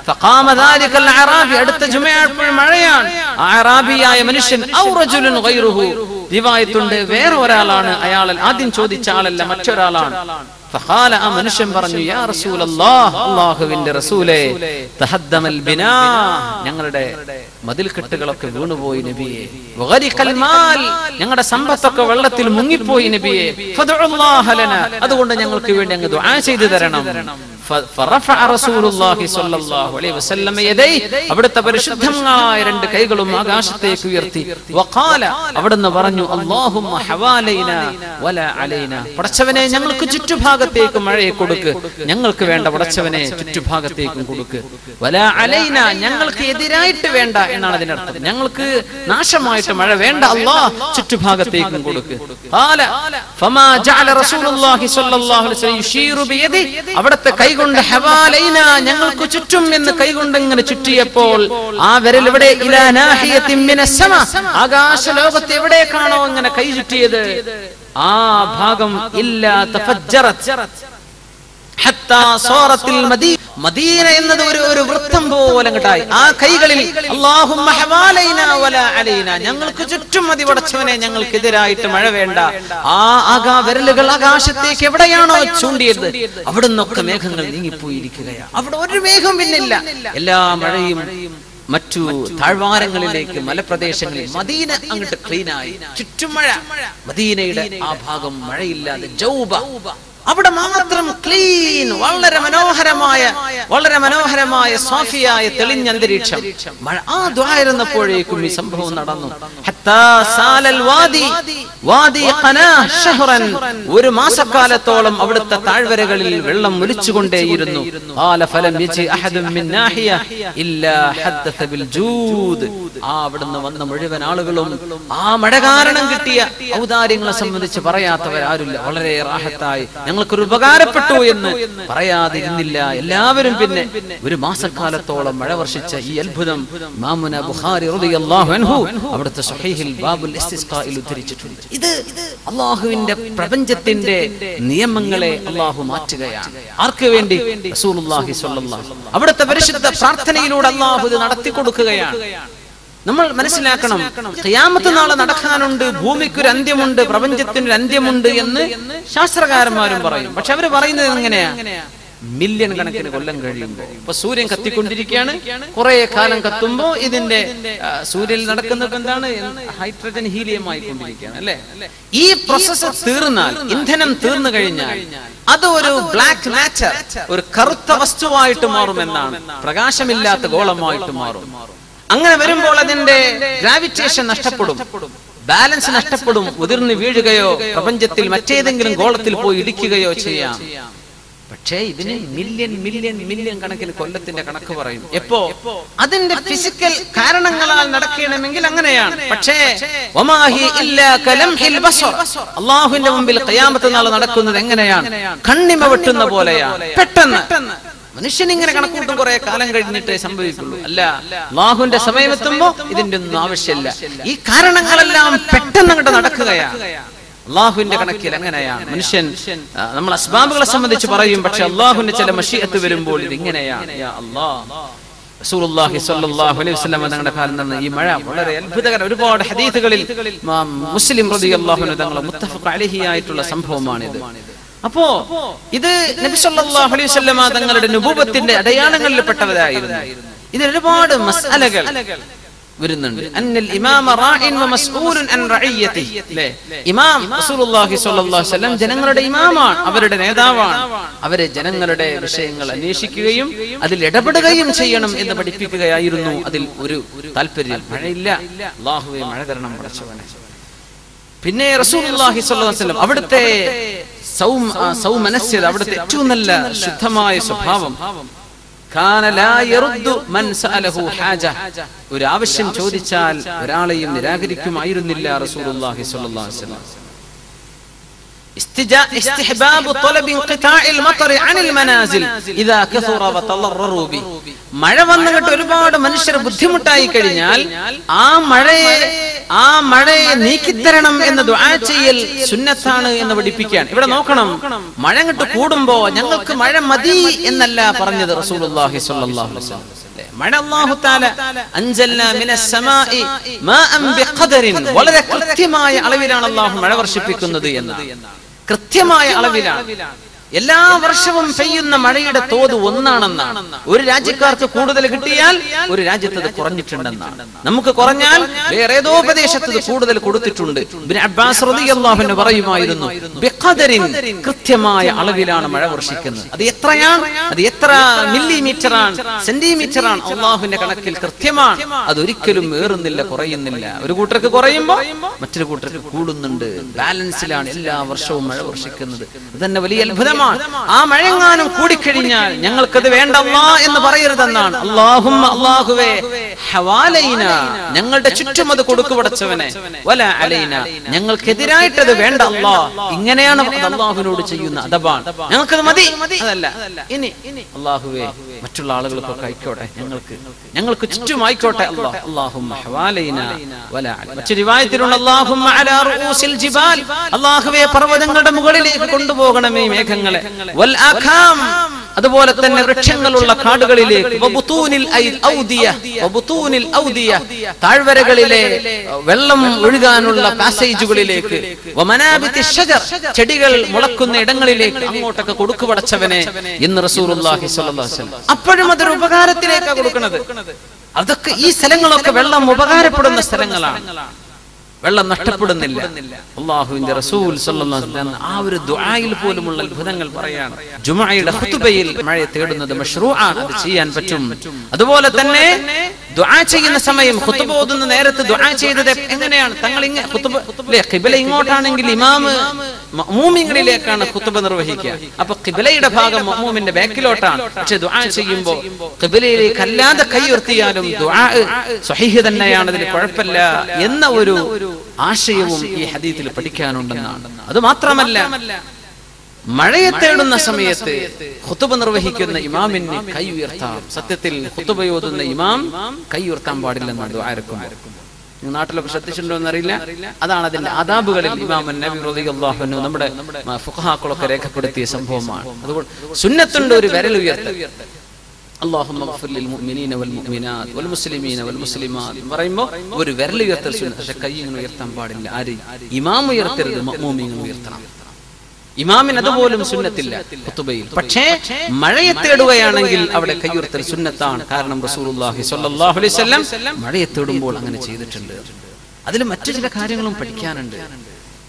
ഫഖാമ ദാലികൽ അറാബി, അടുത്ത ജുമുഅ മഴയാണ്. അറാബിയായ മനുഷ്യൻ ഔ റജുലുൻ ഗൈറുഹു, റിവായത്തുണ്ട് വേറെ ഒരാളാണ്, അയാൾ ആദ്യം ചോദിച്ച ആളല്ല, മറ്റൊരാളാണ്. ഫഖാല, ആ മനുഷ്യൻ പറഞ്ഞു, യാ റസൂലല്ലാഹ്, അല്ലാഹുവിന്റെ റസൂലേ, തഹദ്ദമൽ ബിനാ, ഞങ്ങളുടെ മതിൽക്കെട്ടുകളൊക്കെ വീണുപോയി നബിയേ. വഗരിഖൽ മാൽ, ഞങ്ങളുടെ സമ്പത്തൊക്കെ വെള്ളത്തിൽ മുങ്ങിപ്പോയി നബിയേ. ഫദഉല്ലാഹ ലനാ, അതുകൊണ്ട് ഞങ്ങൾക്ക് വേണ്ടി അങ്ങ് ദുആ ചെയ്തു തരണം. ഫറഫഅ റസൂലുള്ളാഹി സ്വല്ലല്ലാഹു അലൈഹി വസല്ലം യദൈ, അവിടുത്തെ പരിശുദ്ധമായ രണ്ട് കൈകളും ആകാശത്തേക്ക് ഉയർത്തി. വഖാല, അവിടുന്ന് പറഞ്ഞു, അല്ലാഹുമ്മ ഹവാലൈനാ വലാ അലൈനാ, പടച്ചവനെ ഞങ്ങൾക്ക് ചുറ്റുഭാഗത്തേക്ക് മഴയെ കൊടുക്ക്, ഞങ്ങൾക്ക് വേണ്ട പടച്ചവനെ ചുറ്റുഭാഗത്തേക്കും കൊടുക്ക്. വലാ അലൈനാ, ഞങ്ങൾക്ക് എതിരായിട്ട് വേണ്ട എന്നാണ് അതിനർത്ഥം. ഞങ്ങൾക്ക് നാശമായിട്ട് മഴ വേണ്ട അല്ലാഹ്, ചുറ്റുഭാഗത്തേക്കും കൊടുക്ക്. ഖാല ഫമാ ജഅല റസൂലുള്ളാഹി സ്വല്ലല്ലാഹു അലൈഹി വസല്ലം യുശീറു ബിയദി, അവിടുത്തെ കൈ കൊണ്ട് ഹവാലൈന, ഞങ്ങൾക്ക് ചുറ്റും എന്ന് കൈകൊണ്ട് ഇങ്ങനെ ചുറ്റിയപ്പോൾ ആ വിരൽ എവിടെ, ഇലാ നാഹിയത്തിൻ മിനസ് സമാ, ആകാശ ലോകത്ത് എവിടേക്കാണോ ഇങ്ങനെ കൈ ചുറ്റിയത് ആ ഭാഗം ഇല്ലാ തഫജ്ജറത് ഹത്താ സൂറത്തിൽ മദീന, മദീന എന്നത് ഒരു വൃത്തം പോലെ അങ്ങട്ടായി. ആ കൈകളിൽ അല്ലാഹുമ്മ ഹവാലൈനാ വലാ അലൈനാ, ഞങ്ങൾക്ക് ചുറ്റും മതി പടച്ചവനെ, ഞങ്ങൾക്കെതിരായിട്ട് മഴ വേണ്ട. ആ വിരലുകൾ ആകാശത്തേക്ക് എവിടെയാണോ ചൂണ്ടിയത് അവിടുന്നൊക്കെ മേഘങ്ങൾ നീങ്ങിപ്പോയിരിക്കുകയാണ്. അവിടെ ഒരു മേഘം പിന്നില്ല. എല്ലാ മഴയും മറ്റു താഴ്വാരങ്ങളിലേക്ക്, മലപ്രദേശങ്ങളിൽ, മദീന അങ്ങോട്ട് ക്ലീനായി, ചുറ്റും മഴ. മദീനയുടെ ആ ഭാഗം മഴയില്ലാതെ ജൗബ, അവിടെ മാത്രം ക്ലീൻ, വളരെ മനോഹരമായ സാഫിയായ തെളിഞ്ഞ അന്തരീക്ഷം. മഴ ആ ദുആ ഇരുന്നപ്പോഴേക്കും ഈ സംഭവം നടന്നു. ഹത്താ സാലൽ വാദി വാദി ഖനാ ഷഹ്റൻ, ഒരു മാസക്കാലത്തോളം അവിടുത്തെ താഴ്വരകളിൽ വെള്ളം ഒലിച്ചുകൊണ്ടേയിരുന്നു. ഖാല ഫലം യജി അഹദുൻ മിൻ നാഹിയ ഇല്ലാ ഹദ്ദസ ബിൽ ജൂദ്, ആ അവിടുന്ന് വന്ന മുഴുവൻ ആളുകളും ആ മഴ കാരണം കിട്ടിയ ഔദാര്യങ്ങളെ സംബന്ധിച്ച് പറയാത്തവരാരുമില്ല. വളരെ റാഹത്തായി ഞങ്ങൾക്കൊരു ഉപകാരപ്പെട്ടു എന്ന് പറയാതിരുന്നില്ല എല്ലാവരും. പിന്നെ ഒരു മാസക്കാലത്തോളം മഴ വർഷിച്ച ഈ അത്ഭുതം ഇമാമുന ബുഖാരി റളിയല്ലാഹു അൻഹു അവിടുത്തെ സ്വഹീഹിൽ ബാബുൽ ഇസ്തിസ്ഖായിൽ ഉദ്ധരിച്ചിട്ടുണ്ട്. ഇത് അല്ലാഹുവിന്റെ പ്രപഞ്ചത്തിന്റെ നിയമങ്ങളെ അല്ലാഹു മാറ്റുകയാണ്. ആർക്ക് വേണ്ടി? റസൂലുള്ളാഹി സ്വല്ലല്ലാഹു അലൈഹി വസല്ലം. അവിടുത്തെ പരിശുദ്ധ പ്രാർത്ഥനയിലൂടെ അല്ലാഹു ഇത് നടത്തി കൊടുക്കുകയാണ്. നമ്മൾ മനസ്സിലാക്കണം, ഖിയാമത്ത് നാളെ നടക്കാനുണ്ട്, ഭൂമിക്കൊരു അന്ത്യമുണ്ട്, പ്രപഞ്ചത്തിനൊരു അന്ത്യമുണ്ട് എന്ന് ശാസ്ത്രകാരന്മാരും പറയും. പക്ഷെ അവര് പറയുന്നത് എങ്ങനെയാ? മില്യൺ കണക്കിന് കൊല്ലം കഴിയുമ്പോൾ. ഇപ്പൊ സൂര്യൻ കത്തിക്കൊണ്ടിരിക്കുകയാണ്, കുറെ കാലം കത്തുമ്പോ ഇതിന്റെ സൂര്യനിൽ നടക്കുന്നത് എന്താണ്? ഹൈഡ്രജൻ ഹീലിയം ആയിക്കൊണ്ടിരിക്കുകയാണ്, അല്ലെ? ഈ പ്രോസസ് തീർന്നാൽ, ഇന്ധനം തീർന്നു കഴിഞ്ഞാൽ അത് ഒരു ബ്ലാക്ക് മാറ്റർ, ഒരു കറുത്ത വസ്തുവായിട്ട് മാറുമെന്നാണ്, പ്രകാശമില്ലാത്ത ഗോളമായിട്ട് മാറും. അങ്ങനെ വരുമ്പോൾ അതിന്റെ ഗ്രാവിറ്റേഷൻ നഷ്ടപ്പെടും, ബാലൻസ് നഷ്ടപ്പെടും, ഉതിർന്നു വീഴുകയോ പ്രപഞ്ചത്തിൽ മറ്റേതെങ്കിലും ഗോളത്തിൽ പോയി ഇടിക്കുകയോ ചെയ്യാം. പക്ഷേ ഇതിന് മില്യൺ കണക്കിന് കൊല്ലത്തിന്റെ കണക്ക് പറയും. എപ്പോ? അതിന്റെ ഫിസിക്കൽ കാരണങ്ങളാൽ നടക്കണമെങ്കിൽ അങ്ങനെയാണ്. പക്ഷേ അല്ലാഹുവിന്റെ മുമ്പിൽ ഖിയാമത്ത് നാൾ നടക്കുന്നത് എങ്ങനെയാണ്? കണ്ണിമ വെട്ടുന്ന പോലെയാണ്. പെട്ടെന്ന് മനുഷ്യൻ ഇങ്ങനെ കണക്കൂട്ടും, കുറെ കാലം കഴിഞ്ഞിട്ടേ സംഭവിക്കുള്ളൂ. അല്ല, അല്ലാഹുവിന്റെ സമയമെത്തുമ്പോ ഇതിന്റെ ഒന്നും ആവശ്യമില്ല. ഈ കാരണങ്ങളെല്ലാം പെട്ടെന്ന് അങ്ങോട്ട് നടക്കുകയാണ്. അല്ലാഹുവിന്റെ കണക്കിൽ അങ്ങനെയാണ്. മനുഷ്യൻ നമ്മൾ അസ്ബാബുകളെ സംബന്ധിച്ച് പറയും, പക്ഷെ അല്ലാഹുവിന്റെ ചില മശീഅത്ത് വരുമ്പോൾ ഇത് ഇങ്ങനെയാണ്. യാ അല്ലാഹ് റസൂലുള്ളാഹി സ്വല്ലല്ലാഹു അലൈഹി വസല്ലം തങ്ങളുടെ കാലം നടന്ന ഈ മഴ വളരെ അത്ഭുതകരം. ഒരുപാട് ഹദീസുകളിൽ മുസ്ലിം റളിയല്ലാഹു അൻഹു തങ്ങൾ മുത്തഫഖ് അലൈഹി ആയിട്ടുള്ള സംഭവമാണിത്. അപ്പോ ഇത് നബി സല്ലല്ലാഹു അലൈഹി വസല്ലം തങ്ങളുടെ നുബുവത്തിന്റെ അടയാളങ്ങളിൽ പെട്ടവരായിരുന്നു. ഇതിൽ ഒരുപാട് മസ്അലകൾ വരുന്നുണ്ട്. അന്നൽ ഇമാമ റാഇൻ വ മസ്ഊലുൻ അൻ റഇയതിഹി. ഇമാം റസൂലുള്ളാഹി സ്വല്ലല്ലാഹു അലൈഹി വസല്ലം ജനങ്ങളുടെ ഇമാമാണ്, അവരുടെ നേതാവാണ്. അവരെ ജനങ്ങളുടെ വിഷയങ്ങൾ അന്വേഷിക്കുകയും അതിൽ ഇടപെടുകയും ചെയ്യണം എന്ന് പഠിപ്പിക്കുകയായിരുന്നു അതിൽ ഒരു താല്പര്യം. മഴയില്ല, അല്ലാഹുവേ മഴ തരണം പടച്ചവനെ. പിന്നെ റസൂലുള്ളാഹി സ്വല്ലല്ലാഹു അലൈഹി വസല്ലം അവിടുത്തെ സൗമനസ്യത, അവിടുത്തെ ഏറ്റവും നല്ല ശുദ്ധമായ സ്വഭാവം, ഒരു ആവശ്യം ചോദിച്ചാൽ ഒരാളെയും നിരാകരിക്കുമായിരുന്നില്ല റസൂലുള്ളാഹി സ്വല്ലല്ലാഹു അലൈഹി വസല്ലം. استحباب طلب انقطاع المطر عن المنازل اذا كثر وتضرروا به. മഴ വന്നിട്ട് ഒരുപാട് മനുഷ്യർ ബുദ്ധിമുട്ടായി കഴിഞ്ഞാൽ ആ മഴയെ നീക്കിത്തരണം എന്ന് ദുആ ചെയ്യൽ സുന്നത്താണ് എന്ന് പഠിപ്പിക്കാൻ. ഇവിടെ നോക്കണം, മഴ അങ്ങോട്ട് കൂടുമ്പോ ഞങ്ങൾക്ക് മഴ മതി എന്നല്ല പറഞ്ഞത് റസൂലുള്ളാഹി സ്വല്ലല്ലാഹു അലൈഹി വസല്ലം. മഴ അല്ലാഹു തആല അൻസൽനാ മിനസ് സമാഇ മാഅൻ ബിഖദറിൻ, വളരെ കൃത്യമായ അളവിലാണ് അല്ലാഹു മഴ വർഷിപ്പിക്കുന്നത് എന്ന്. കൃത്യമായ അളവിലാണ്. എല്ലാ വർഷവും പെയ്യുന്ന മഴയുടെ തോത് ഒന്നാണെന്നാണ്. ഒരു രാജ്യക്കാർക്ക് കൂടുതൽ കിട്ടിയാൽ ഒരു രാജ്യത്ത് അത് കുറഞ്ഞിട്ടുണ്ടെന്നാണ്. നമുക്ക് കുറഞ്ഞാൽ വേറെ ഏതോ പ്രദേശത്ത് കൂടുതൽ കൊടുത്തിട്ടുണ്ട്. ഇബ്നു അബ്ബാസ് റളിയല്ലാഹു അൻഹു പറയുമായിരുന്നു, ബിഖദറിൻ, കൃത്യമായ അളവിലാണ് മഴ വർഷിക്കുന്നത്. അത് എത്രയാണ്, അത് എത്ര മില്ലിമീറ്ററാണ്, സെന്റിമീറ്ററാണ്, അല്ലാഹുവിന്റെ കണക്കിൽ കൃത്യമാണ്. അതൊരിക്കലും ഏറുന്നില്ല, കുറയുന്നില്ല. ഒരു കൂട്ടർക്ക് കുറയുമ്പോൾ മറ്റൊരു കൂട്ടർക്ക് കൂടുന്നുണ്ട്. ബാലൻസിലാണ് എല്ലാ വർഷവും മഴ വർഷിക്കുന്നത്. അതന്നെ വലിയ അത്ഭുതമാണ്. ആ മഴങ്ങാനും കൂടിക്കഴിഞ്ഞാൽ ഞങ്ങൾക്കത് വേണ്ട അല്ലാ എന്ന് പറയരുതെന്നാണ്. അല്ലാഹുമ്മ, അല്ലാഹുവേ, ഹവാലൈന, ഞങ്ങളുടെ ചുറ്റും അത് കൊടുക്കു പടച്ചവനെ, വല അലൈന, ഞങ്ങൾക്കെതിരായിട്ടത് വേണ്ട അല്ലാ. ഇങ്ങനെയാണ് അല്ലാഹുവിനോട് ചെയ്യുന്ന അദബാണ്. ഞങ്ങൾക്കത് മതി, അതല്ല. ഇനി അല്ലാഹുവേ മറ്റുള്ള ആളുകൾക്കൊക്കെ ആയിക്കോട്ടെ, ഞങ്ങൾക്ക് ചുറ്റും ആയിക്കോട്ടെ. അല്ലാഹുമ്മ ഹവാലൈന വല അലൈന. മറ്റു റിവായത്തിലുള്ള അല്ലാഹുമ്മ അലാ റൂസിൽ ജിബാൽ, അല്ലാഹുവേ പർവ്വതങ്ങളുടെ മുകളിലേക്ക് കൊണ്ടുപോകണമേ മേഘങ്ങൾ. അതുപോലെ തന്നെ വൃക്ഷങ്ങളുള്ള കാടുകളിലേക്ക്, താഴ്വരകളിലെ വെള്ളം ഒഴുകാനുള്ള പാസേജുകളിലേക്ക്, ചെടികൾ മുളക്കുന്ന ഇടങ്ങളിലേക്ക്, അങ്ങോട്ടൊക്കെ കൊടുക്കു പടച്ചവനെ എന്ന് റസൂലുള്ളാഹി സ്വല്ലല്ലാഹു അലൈഹി വസല്ലം. അപ്പോഴും അതൊരു ഉപകാരത്തിലേക്കാണ് കൊടുക്കുന്നത്. അതൊക്കെ ഈ സ്ഥലങ്ങളൊക്കെ വെള്ളം ഉപകാരപ്പെടുന്ന സ്ഥലങ്ങളാണ്, വെള്ളം നഷ്ടപ്പെടുന്നില്ല. അല്ലാഹുവിന്റെ റസൂൽ സ്വല്ലല്ലാഹു അലൈഹി വസല്ലം ആ ഒരു ദുആയിൽ പോലുമുള്ള അത്ഭുതങ്ങൾ പറയാണ്. ജുമുഅയുടെ ഖുതുബയിൽ മഴ തേടുന്നത് മശ്റൂആണ്, അത് ചെയ്യാൻ പറ്റും. അതുപോലെ തന്നെ ദുആ ചെയ്യുന്ന സമയം, ഖുതുബ ഓതുന്ന നേരത്ത് ദുആ ചെയ്തത് എങ്ങനെയാണ്? തങ്ങൾ ഖിബല ഇങ്ങോട്ടാണെങ്കിൽ ഇമാമ് മഅ്മൂമിങ്ങളിലേക്കാണ് ഖുതുബ നിർവഹിക്കുക. അപ്പൊ ഖിബലയുടെ ഭാഗം മഅ്മൂമിന്റെ ബാക്കിലോട്ടാണ്. പക്ഷെ ദുആ ചെയ്യുമ്പോൾ ഖിബലയിലേക്ക് അല്ലാതെ കൈ ഉയർത്തിയാലും ദുആ സ്വഹീഹ് തന്നെയാണ്, അതിൽ കുഴപ്പമില്ല എന്ന ഒരു ആശയവും ഈ ഹദീസിൽ പഠിക്കാനുണ്ടെന്നാണ്. അത് മാത്രമല്ല, മഴയെ തേടുന്ന സമയത്ത് ഖുതുബ നിർവഹിക്കുന്ന ഇമാമിന് കൈ ഉയർത്താം. സത്യത്തിൽ ഖുതുബ ഓതുന്ന ഇമാം കൈ ഉയർത്താൻ പാടില്ലെന്നാണ് ദുആഇറക്കുമ്പോൾ. നാട്ടിലൊക്കെ ശ്രദ്ധിച്ചിട്ടുണ്ടോ എന്നറിയില്ല. അതാണ് അതിന്റെ ആദാബുകളിൽ ഇമാം നബി റളിയല്ലാഹു അൻഹു നമ്മുടെ ഫുഖഹാക്കളൊക്കെ രേഖപ്പെടുത്തിയ സംഭവമാണ്. അതുകൊണ്ട് സുന്നത്തുണ്ട് ഒരു വിരൽ ഉയർത്തൽ. അല്ലാഹുമ്മ ഗ്ഫിർ ലിൽ മുഅ്മിനീന വൽ മുഅ്മിനാത്ത് വൽ മുസ്ലിമീന വൽ മുസ്ലിമാത്ത് പറയുമ്പോൾ ഒരു വിരൽ ഉയർത്തൽ സുന്നത്ത്. പക്ഷെ കൈ ഇങ്ങനെ ഉയർത്താൻ പാടില്ല. ആര്? ഇമാം ഉയർത്തരുത്, മഅ്മൂമിങ്ങൾ ഉയർത്തണം. ഇമാമിന് അതുപോലും സുന്നത്തില്ല ഖുതുബയിൽ. പക്ഷേ മഴയെ തേടുകയാണെങ്കിൽ അവിടെ കൈയുയർത്തൽ സുന്നത്താണ്. കാരണം റസൂലുള്ളാഹി സ്വല്ലല്ലാഹു അലൈഹി വസല്ലം മഴയെ തേടുമ്പോൾ അങ്ങനെ ചെയ്തിട്ടുണ്ട്. അതിൽ മറ്റു ചില കാര്യങ്ങളും പഠിക്കാനുണ്ട്.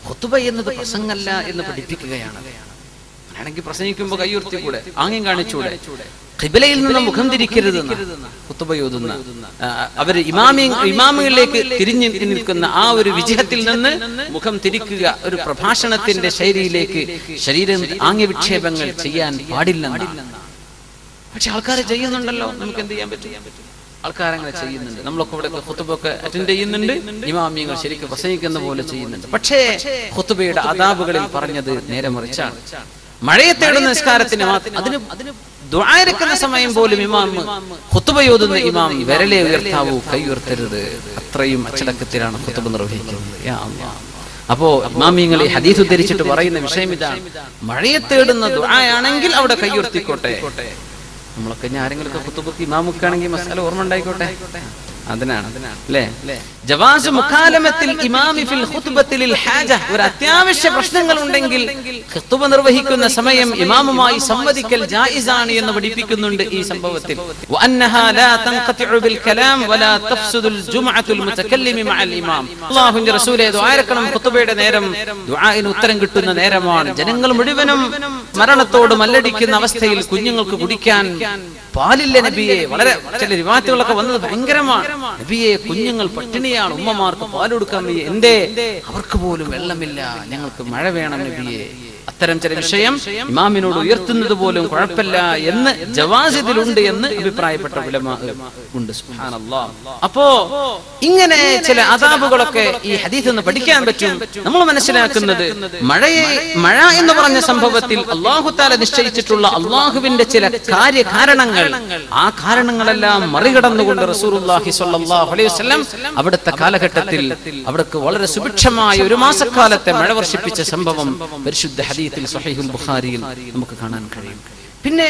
ഖുതുബ എന്നത് പ്രസംഗമല്ല എന്ന് പഠിപ്പിക്കുകയാണ്. ആണെങ്കിൽ പ്രസംഗിക്കുമ്പോൾ കൈയുയർത്തിക്കൂടെ, ആംഗ്യം കാണിച്ചൂടെ? ഖിബലയിൽ നിന്ന് മുഖം തിരിക്കരുത് ഖുതുബയോതുന്ന അവർ ഇമാമികളിലേക്ക് തിരിഞ്ഞു നിൽക്കുന്ന ആ ഒരു വിജയത്തിൽ നിന്ന് മുഖം തിരിക്കുക, ഒരു പ്രഭാഷണത്തിന്റെ ശൈലിയിലേക്ക് ശരീരം ആംഗ്യവിക്ഷേപങ്ങൾ ചെയ്യാൻ പാടില്ലെന്നാണ്. പക്ഷെ ആൾക്കാർ ചെയ്യുന്നുണ്ടല്ലോ, നമുക്ക് എന്ത് ചെയ്യാൻ പറ്റും? ആൾക്കാരങ്ങനെ ചെയ്യുന്നുണ്ട്. നമ്മളൊക്കെ ഇവിടെ ഖുതുബൊക്കെ അറ്റൻഡ് ചെയ്യുന്നുണ്ട്, ഇമാമിയങ്ങൾ ശരിക്കും പ്രസംഗിക്കുന്ന പോലെ ചെയ്യുന്നുണ്ട്. പക്ഷേ ഖുതുബയുടെ ആദാബുകളിൽ പറഞ്ഞത് നേരെ മറിച്ചാണ്. മഴയെ തേടുന്ന നിസ്കാരത്തിന് അതിന് ദുആഇറക്കുന്ന സമയം പോലും ഇമാം ഖുതുബയോതുന്ന ഇമാം വിരലെ ഉയർത്താവൂ, കൈ ഉയർത്തരുത്. അത്രയും അച്ചടക്കത്തിലാണ് ഖുതുബ നിർവഹിക്കുന്നത്. യാ അല്ലാഹ്. അപ്പോ ഇമാമിങ്ങൾ ഈ ഹദീസ് ഉദ്ധരിച്ചിട്ട് പറയുന്ന വിഷയം ഇതാണ്: മഴയെ തേടുന്ന ദുആയാണെങ്കിൽ അവിടെ കൈ ഉയർത്തിക്കോട്ടെ. നമ്മളൊക്കെ ഇനി ആരെങ്കിലും ഖുതുബക്ക് ഇമാമുക്കാണെങ്കിൽ മസാല ഓർമ്മ ഉണ്ടായിക്കോട്ടെ. അതിനാണ് അല്ലേ ജവാസ് മുഖാലമത്തിൽ ഇമാമി ഫിൽ ഖുത്ബത്തിൽ ഹാജ. ഒരു അത്യാവശ്യ പ്രശ്നങ്ങൾ ഉണ്ടെങ്കിൽ ഖുത്ബ നിർവഹിക്കുന്ന സമയം ഇമാമുമായി സംവദിക്കൽ ജായിസാണ് എന്ന് പഠിപ്പിക്കുന്നുണ്ട് ഈ സംഭവത്തിൽ. വഅന്നഹാ ലാ തൻഖതിഉ ബിൽ കലാം വലാ തഫ്സുദുൽ ജുംഅത്തുൽ മുതകല്ലിമി മഅൽ ഇമാം. അല്ലാഹുവിന്റെ റസൂലേ ദുആയിരക്കണം ഖുത്ബയുടെ നേരം ദുആഇന് ഉത്തരം കിട്ടുന്ന നേരമാണ്. ജനങ്ങൾ മുഴുവനും മരണത്തോട് മല്ലടിക്കുന്ന അവസ്ഥയിൽ കുഞ്ഞുങ്ങൾക്ക് കുടിക്കാൻ പാലില്ല നബിയെ. വളരെ ചില റിവായത്തുകളൊക്കെ വന്നത് ഭയങ്കരമാണ്. നബിയെ കുഞ്ഞുങ്ങൾ പട്ടിണിയാണ്, ഉമ്മമാർക്ക് പാൽ കൊടുക്കാൻ വയ്യ, എന്തേ അവർക്ക് പോലും വെള്ളമില്ല, ഞങ്ങൾക്ക് മഴ വേണം നബിയെ. അത്തരം ചില വിഷയം ഇമാമിനോട് ഉയർത്തുന്നത് പോലും കുഴപ്പമില്ല എന്ന് ജവാസിദിലുണ്ട് എന്ന് അഭിപ്രായപ്പെട്ട ഉലമാ ഉണ്ട്. സുബ്ഹാനല്ലാഹ്. അപ്പോ ഇങ്ങനെ ചില അദാബുകളൊക്കെ ഈ ഹദീസിൽ നിന്ന് പഠിക്കാൻ പറ്റും. നമ്മൾ മനസ്സിലാക്കുന്നത് മഴ എന്ന് പറഞ്ഞ സംഭവത്തിൽ അല്ലാഹു തആല നിശ്ചയിച്ചിട്ടുള്ള അല്ലാഹുവിന്റെ ചില കാര്യകാരണങ്ങൾ, ആ കാരണങ്ങളെല്ലാം മറികടന്നുകൊണ്ട് റസൂലുള്ളാഹി സ്വല്ലല്ലാഹു അലൈഹി വസല്ലം അവിടുത്തെ കാലഘട്ടത്തിൽ അവിടേക്ക് വളരെ സുഭിക്ഷമായ ഒരു മാസക്കാലത്തെ മഴ വർഷിപ്പിച്ച സംഭവം പരിശുദ്ധ ഹദീസിൽ സ്വഹീഹുൽ ബുഖാരിയിൽ നമുക്ക് കാണാൻ കഴിയും. പിന്നെ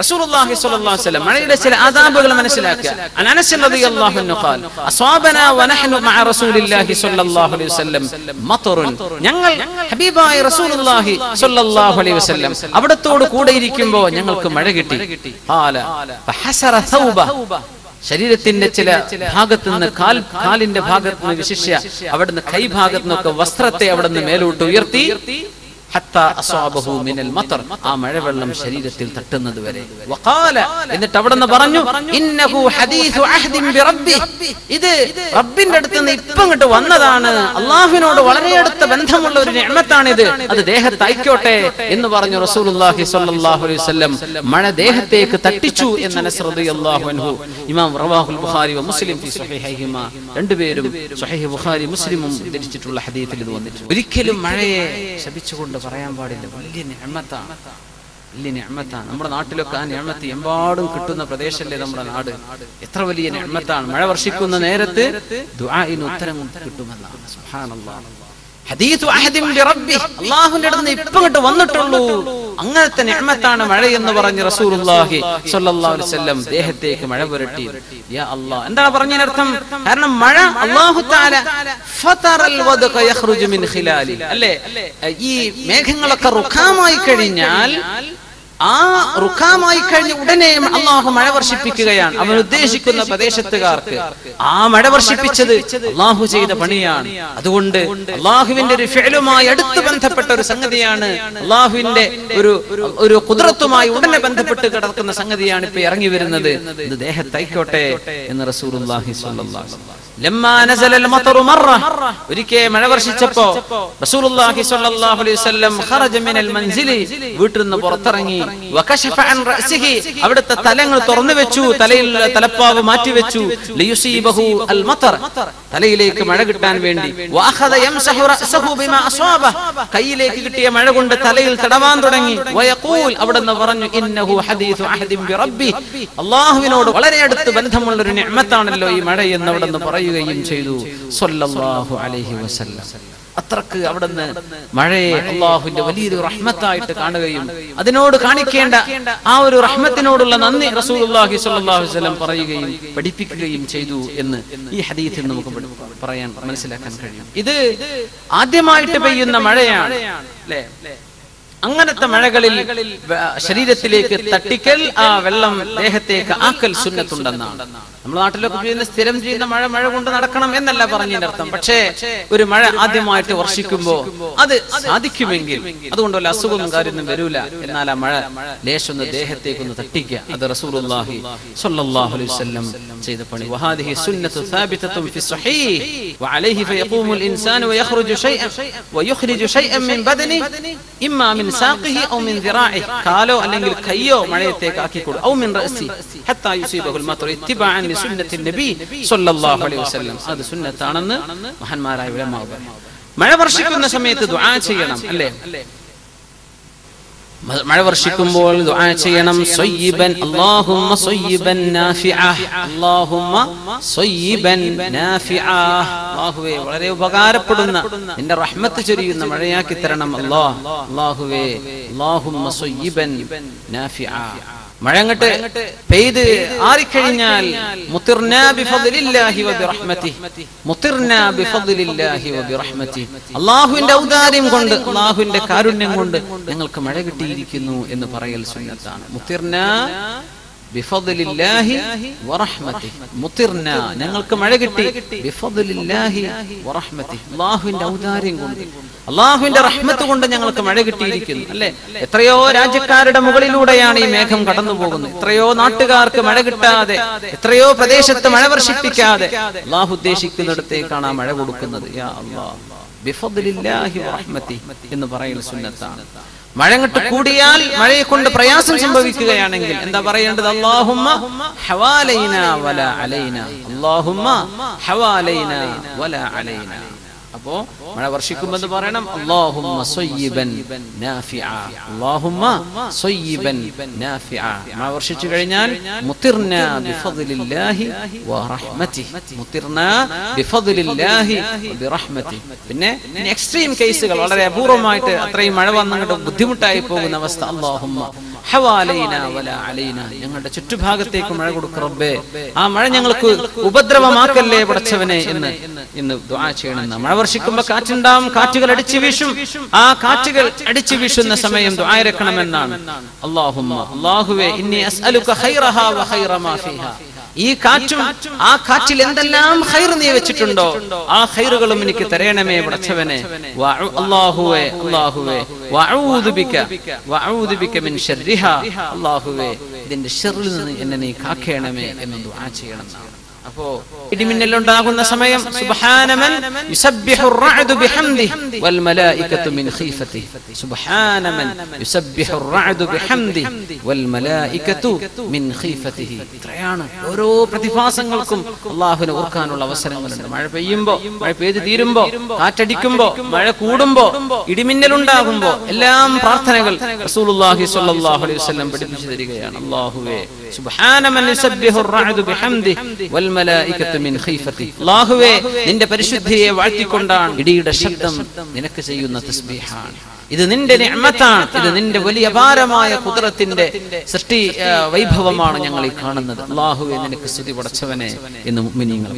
റസൂലുള്ളാഹി സ്വല്ലല്ലാഹു അലൈഹി വസല്ലം മഴയുടെ ചില ആദാബുകൾ മനസ്സിലാക്കുക. അനസ് റളിയല്ലാഹു അൻഹു ഖാൽ അസ്വാബനാ വനഹ്നു മഅ റസൂലില്ലാഹി സ്വല്ലല്ലാഹു അലൈഹി വസല്ലം മത്റുൻ. ഞങ്ങൾ ഹബീബായ റസൂലുള്ളാഹി സ്വല്ലല്ലാഹു അലൈഹി വസല്ലം അവിടത്തോട് കൂടെ ഇരിക്കുമ്പോൾ ഞങ്ങൾക്ക് മഴ കിട്ടി. ഖാല ഫഹസറ സൗബ. ശരീരത്തിന്റെ ചില ഭാഗത്തു നിന്ന് കാലിന്റെ ഭാഗത്ത് നിന്ന് വിശിഷ്യ അവിടുന്ന് കൈഭാഗത്തു നിന്നൊക്കെ വസ്ത്രത്തെ അവിടുന്ന് മേലോട്ട് ഉയർത്തി ആ മഴവെള്ളം ശരീരത്തിൽ തട്ടുന്നത് വരെ. എന്നിട്ട് അവിടുന്ന് പറഞ്ഞു, ഇത് റബ്ബിന്റെ അടുത്ത് നിന്ന് ഇപ്പം ഇങ്ങോട്ട് വന്നതാണ്, അള്ളാഹുവിനോട് വളരെ അടുത്ത ബന്ധമുള്ള ഒരു നിഅമത്താണിത്, അത് ദേഹത്തായിക്കോട്ടെ എന്ന് പറഞ്ഞു റസൂലുള്ളാഹി സ്വല്ലല്ലാഹു അലൈഹി വസല്ലം. മഴ ദേഹത്തേക്ക് തട്ടിച്ചു എന്ന് അനസ് റളിയല്ലാഹു അൻഹു ഇമാം റവാഹുൽ ബുഖാരി വ മുസ്ലിം ഫി സ്വഹീഹൈഹിമാ, രണ്ടുപേരും സ്വഹീഹ് ബുഖാരി മുസ്ലിമും ഉദ്ധരിച്ചിട്ടുള്ള ഹദീസിൽ ഇത് വന്നിട്ടുണ്ട്. ഒരിക്കലും മഴയെ ശപിച്ചുകൊണ്ട് പറയാൻ പാടില്ല. വലിയ നിഅമത്താണ്, വലിയ നിഅമത്താണ്. നമ്മുടെ നാട്ടിലൊക്കെ ആ നിഅമത്ത് എമ്പാടും കിട്ടുന്ന പ്രദേശമല്ലേ നമ്മുടെ നാട്. എത്ര വലിയ നിഅമത്താണ്. മഴ വർഷിക്കുന്ന നേരത്ത് ദുആഇന് ഉത്തരം കിട്ടുമെന്നാണ്. സുബ്ഹാനല്ലാഹ്. ഹദീസു അഹദിൻ ബിറബ്ബി, അല്ലാഹുവിന്റെ അടുത്ത് നിന്ന് ഇപ്പം ഇങ്ങോട്ട് വന്നിട്ടുള്ളൂ, അങ്ങനത്തെ നിഅമത്താണ് മഴ എന്ന് പറഞ്ഞ് റസൂലുള്ളാഹി സ്വല്ലല്ലാഹു അലൈഹി വസല്ലം ദേഹത്തേക്ക് മഴ പുരട്ടി. യാ അല്ലാഹ്, എന്താണ് പറഞ്ഞതിനർത്ഥം? കാരണം മഴ അല്ലാഹു തആല ഫതറൽ വദ്ഖ യഖ്റുജു മിൻ ഖിലാലി, അല്ലേ, ഈ മേഘങ്ങളൊക്കെ റുഖാമായി കഴിഞ്ഞാൽ ആ റുഖാമായി കഴിഞ്ഞ ഉടനെ അള്ളാഹു മഴ വർഷിപ്പിക്കുകയാണ് അവൻ ഉദ്ദേശിക്കുന്ന പ്രദേശത്തുകാർക്ക്. ആ മഴ വർഷിപ്പിച്ചത് അള്ളാഹു ചെയ്ത പണിയാണ്. അതുകൊണ്ട് അള്ളാഹുവിന്റെ ഒരു ഫിഅലുമായി അടുത്ത് ബന്ധപ്പെട്ട ഒരു സംഗതിയാണ്, അള്ളാഹുവിന്റെ ഒരു ഖുദ്റത്തുമായി ഉടനെ ബന്ധപ്പെട്ട് കിടക്കുന്ന സംഗതിയാണ് ഇപ്പൊ ഇറങ്ങി വരുന്നത്. ഇത് ദേഹത്തായിക്കോട്ടെ എന്ന് റസൂലുള്ളാഹി സ്വല്ലല്ലാഹു അലൈഹി വസല്ലം. ലമ്മാ നസലൽ മത്റു മറ, ഒരിക്കൽ മഴ വർഷിച്ചപ്പോൾ റസൂലുള്ളാഹി സ്വല്ലല്ലാഹു അലൈഹി വസല്ലം ഖറജ മിനൽ മൻസിലി, വീട്ടിൽ നിന്ന് പുറത്തിറങ്ങി, വകശഫ അൻ റഅസിഹി, അവിടുത്തെ തലങ്ങൾ തുറന്നു വെച്ചു, തലയിൽ തലപ്പാവ് മാറ്റി വെച്ചു, ലിയുസീബഹു അൽ മത്ർ, തലയിലേക്ക് മഴ കിട്ടാൻ വേണ്ടി, വഅഖദ യംസഹു റഅസഹു ബിമാ അസ്വാബ, കയ്യിലേക്ക് കിട്ടിയ മഴ കൊണ്ട് തലയിൽ തടവാൻ തുടങ്ങി. വയഖൂൽ, അവിടുന്ന് പറഞ്ഞു, ഇന്നഹു ഹദീസു അഹദിൻ ബിറബ്ബി, അല്ലാഹുവിനോട് വളരെ അടുത്ത് ബന്ധമുള്ള ഒരു നിഅമത്താണല്ലോ ഈ മഴ എന്ന് അവിടുന്ന് പറയുകയും ചെയ്തു സ്വല്ലല്ലാഹു അലൈഹി വസല്ലം. അത്രക്ക് അവിടുന്ന് മഴയെ അള്ളാഹുവിന്റെ വലിയൊരു റഹ്മത്തായിട്ട് കാണുകയും അതിനോട് കാണിക്കേണ്ട ആ ഒരു റഹ്മത്തിനോടുള്ള നന്ദി റസൂലുള്ളാഹി സ്വല്ലല്ലാഹു അലൈഹി വസല്ലം പറയുകയും പഠിപ്പിക്കുകയും ചെയ്തു എന്ന് ഈ ഹദീസിൽ നമുക്ക് പറയാൻ മനസ്സിലാക്കാൻ കഴിയും. ഇത് ആദ്യമായിട്ട് പെയ്യുന്ന മഴയാണ്, അല്ലേ? അങ്ങനത്തെ മഴകളിൽ ശരീരത്തിലേക്ക് തട്ടിക്കൽ, ആ വെള്ളം ദേഹത്തേക്ക് ആക്കൽ സുന്നത്തുണ്ടെന്നാണ്. നമ്മുടെ നാട്ടിലൊക്കെ ചെയ്യുന്ന സ്ഥിരം ചെയ്യുന്ന മഴ കൊണ്ട് നടക്കണം എന്നല്ല പറഞ്ഞതിന്റെ അർത്ഥം. പക്ഷേ ഒരു മഴ ആദ്യമായിട്ട് വർഷിക്കുമ്പോ അത് സാധിക്കുമെങ്കിൽ, അതുകൊണ്ട് വല്ല അസുഖവും കാര്യമൊന്നും വരൂല, എന്നാൽ ആ മഴ ലേശൊന്ന് ദേഹത്തേക്കൊന്ന് തട്ടിക്കുക, അത് റസൂലുള്ളാഹി സ്വല്ലല്ലാഹു അലൈഹി വസല്ലം ചെയ്ത പണി. വഹാദിഹി സുന്നത്തു സാബിതത്തുൻ ഫി സ്വഹീഹ് വഅലൈഹി ഫയഖൂമുൽ ഇൻസാനു വയഖ്റുജു ശൈഅൻ വയുഖ്രിജു ശൈഅൻ മിൻ ബദനി ഇമ്മാ മിൻ സാഖിഹി ഔ മിൻ ദിറാഇഹി, കാലോ അല്ലെങ്കിൽ കയ്യോ മഴയത്തേക്ക് ആക്കിക്കൊടു, ഔ മിൻ റഅസി ഹത്താ യുസീബഹുൽ മത്റു ഇത്തിബാഅൻ സുന്നത്തിൻ നബി സ്വല്ലല്ലാഹു അലൈഹി വസല്ലം. അത് സുന്നത്താണെന്ന് മഹാന്മാരായ ഉലമാ പറഞ്ഞു. മഴ വർഷിക്കുന്ന സമയത്ത് ദുആ ചെയ്യണം, അല്ലേ? മഴ വർഷിക്കുമ്പോൾ ദുആ ചെയ്യണം, സ്വയ്യിബൻ അല്ലാഹുമ്മ സ്വയ്യിബൻ നാഫിഅ, അല്ലാഹുമ്മ സ്വയ്യിബൻ നാഫിഅ, അല്ലാഹുവേ വളരെ ഉപകാരപ്പെടുന്ന നിന്റെ റഹ്മത്ത് ചൊരിയുന്ന മഴയാക്കി തരണം അല്ലാഹ്, അല്ലാഹുവേ അല്ലാഹുമ്മ സ്വയ്യിബൻ നാഫിഅ. മഴ അങ്ങട്ട് പെയ്ത് ആറിക്കഴിഞ്ഞാൽ മുത്തിർനാ ബിഫദ്ലില്ലാഹി വബിറഹ്മതിഹി, മുത്തിർനാ ബിഫദ്ലില്ലാഹി വബിറഹ്മതിഹി, അല്ലാഹുവിന്റെ ഔദാര്യം കൊണ്ട്, അല്ലാഹുവിന്റെ കാരുണ്യം കൊണ്ട് ഞങ്ങൾക്ക് മഴ കിട്ടിയിരിക്കുന്നു എന്ന് പറയൽ സുന്നത്താണ്. മുത്തിർനാ ബിഫദ്ലില്ലാഹി വറഹ്മതിഹി, മുത്തിർനാ ഞങ്ങൾക്ക് മഴ കിട്ടി, ബിഫദ്ലില്ലാഹി വറഹ്മതിഹി, അല്ലാഹുവിന്റെ ഔദാര്യം കൊണ്ട്, അല്ലാഹുവിന്റെ റഹ്മത്ത് കൊണ്ട് ഞങ്ങൾക്ക് മഴ കിട്ടിയിരിക്കുന്നു. അല്ലെ, എത്രയോ രാജ്യക്കാരുടെ മുകളിലൂടെയാണ് ഈ മേഘം കടന്നു പോകുന്നത്. എത്രയോ നാട്ടുകാർക്ക് മഴ കിട്ടാതെ, എത്രയോ പ്രദേശത്ത് മഴ വർഷിപ്പിക്കാതെ അല്ലാഹു ഉദ്ദേശിക്കുന്നിടത്തേക്കാണ് ആ മഴ കൊടുക്കുന്നത്. യാ അല്ലാഹ് ബിഫദ്ലില്ലാഹി വറഹ്മതിഹി എന്ന് പറയൽ സുന്നത്താണ്. മഴ അങ്ങട്ട് കൂടിയാൽ, മഴയെ കൊണ്ട് പ്രയാസം സംഭവിക്കുകയാണെങ്കിൽ എന്താ പറയേണ്ടത്? അല്ലാഹുമ്മ ഹവാലൈനാ വലാ അലൈനാ, അല്ലാഹുമ്മ ഹവാലൈനാ വലാ അലൈനാ. അപ്പോ മഴ വർഷിക്കുമെന്ന് പറയണം അല്ലാഹുമ്മ സ്വയ്യിബൻ നാഫിഅ, അല്ലാഹുമ്മ സ്വയ്യിബൻ നാഫിഅ. മഴ വർഷിച്ചു കഴിഞ്ഞാൽ മുത്തിർനാ ബിഫദ്ലില്ലാഹി വറഹ്മതിഹി, മുത്തിർനാ ബിഫദ്ലില്ലാഹി വബിറഹ്മതിഹി. പിന്നെ എക്സ്ട്രീം കേസുകൾ, വളരെ അപൂർവമായിട്ട് അത്രയും മഴ വന്നിട്ട് ബുദ്ധിമുട്ടായി പോകുന്ന അവസ്ഥ, അല്ലാഹുമ്മ ഹവാലൈനാ വലാ അലൈനാ, ഞങ്ങളുടെ ചുറ്റുഭാഗത്തേക്ക് മഴ കൊടുക്ക റബ്ബേ, ആ മഴ ഞങ്ങൾക്ക് ഉപദ്രവമാക്കല്ലേ പടച്ചവനെ എന്ന് ദുആ ചെയ്യണം. മഴ വർഷിക്കുമ്പോ കാറ്റുണ്ടാവും, കാറ്റുകൾ അടിച്ചു വീശും. ആ കാറ്റുകൾ അടിച്ചു വീശുന്ന സമയം ദുആ ഇറക്കണമെന്നാണ്. അല്ലാഹുമ്മ, അല്ലാഹുവേ, ഇന്നി അസ്അലുക ഖൈറഹാ വ ഖൈറ മാ ഫീഹാ, ഈ കാറ്റും ആ കാറ്റിൽ എന്തെല്ലാം ഖൈർ നീ വെച്ചിട്ടുണ്ടോ ആ ഖൈറുകളും എനിക്ക് തരണമേ പടച്ചവനെ. അല്ലാഹുവേ, അല്ലാഹുവേ, വഅഊദു ബിക മിൻ ശർരിഹാ, അല്ലാഹുവേ ഇതിന്റെ ശർറിൽ നിന്ന് എന്നെ നീ കാക്കേണമേ എന്ന് ദുആ ചെയ്യണം. അപ്പോ ഇടിമിന്നലുണ്ടാകുന്ന സമയം സുബ്ഹാനമൻ യുസബ്ബിഹുർ റഅദു ബിഹംദിഹി വൽ മലായികതു മിൻ ഖീഫതിഹി, സുബ്ഹാനമൻ യുസബ്ബിഹുർ റഅദു ബിഹംദിഹി വൽ മലായികതു മിൻ ഖീഫതിഹി. ഇത്രയാണ്. ഓരോ പ്രതിഭാസങ്ങൾക്കും അല്ലാഹുവിനെ ഓർക്കാനുള്ള അവസരങ്ങളുണ്ട്. മഴ പെയ്യുമ്പോ, മഴ പെയ്ത് തീരുമ്പോ, കാറ്റടിക്കുമ്പോ, മഴ കൂടുമ്പോ, ഇടിമിന്നലുണ്ടാകുമ്പോ എല്ലാം പ്രാർത്ഥനകൾ റസൂലുള്ളാഹി സ്വല്ലല്ലാഹു അലൈഹി വസല്ലം പഠിപ്പിച്ചു തരികയാണ്. അല്ലാഹുവേ, സുബ്ഹാനമൻ യുസബ്ബിഹുർ റഅദു ബിഹംദിഹി വൽ മലായികതു മിൻ ഖീഫതിഹി, അല്ലാഹുവേ നിന്റെ പരിശുദ്ധിയെ വാഴ്ത്തിക്കൊണ്ടാണ് ഇടിയുടെ ശബ്ദം നിനക്ക് ചെയ്യുന്ന തസ്ബീഹാണ്. ഇത് നിന്റെ നിഅമത്താണ്, ഇത് നിന്റെ വലിയ അപാരമായ ഖുദ്റത്തിന്റെ സൃഷ്ടി വൈഭവമാണ് ഞങ്ങൾ ഈ കാണുന്നത്. അല്ലാഹുവേ നിനക്ക് സ്തുതി പടച്ചവനെ എന്ന് മുഅ്മിനീങ്ങൾ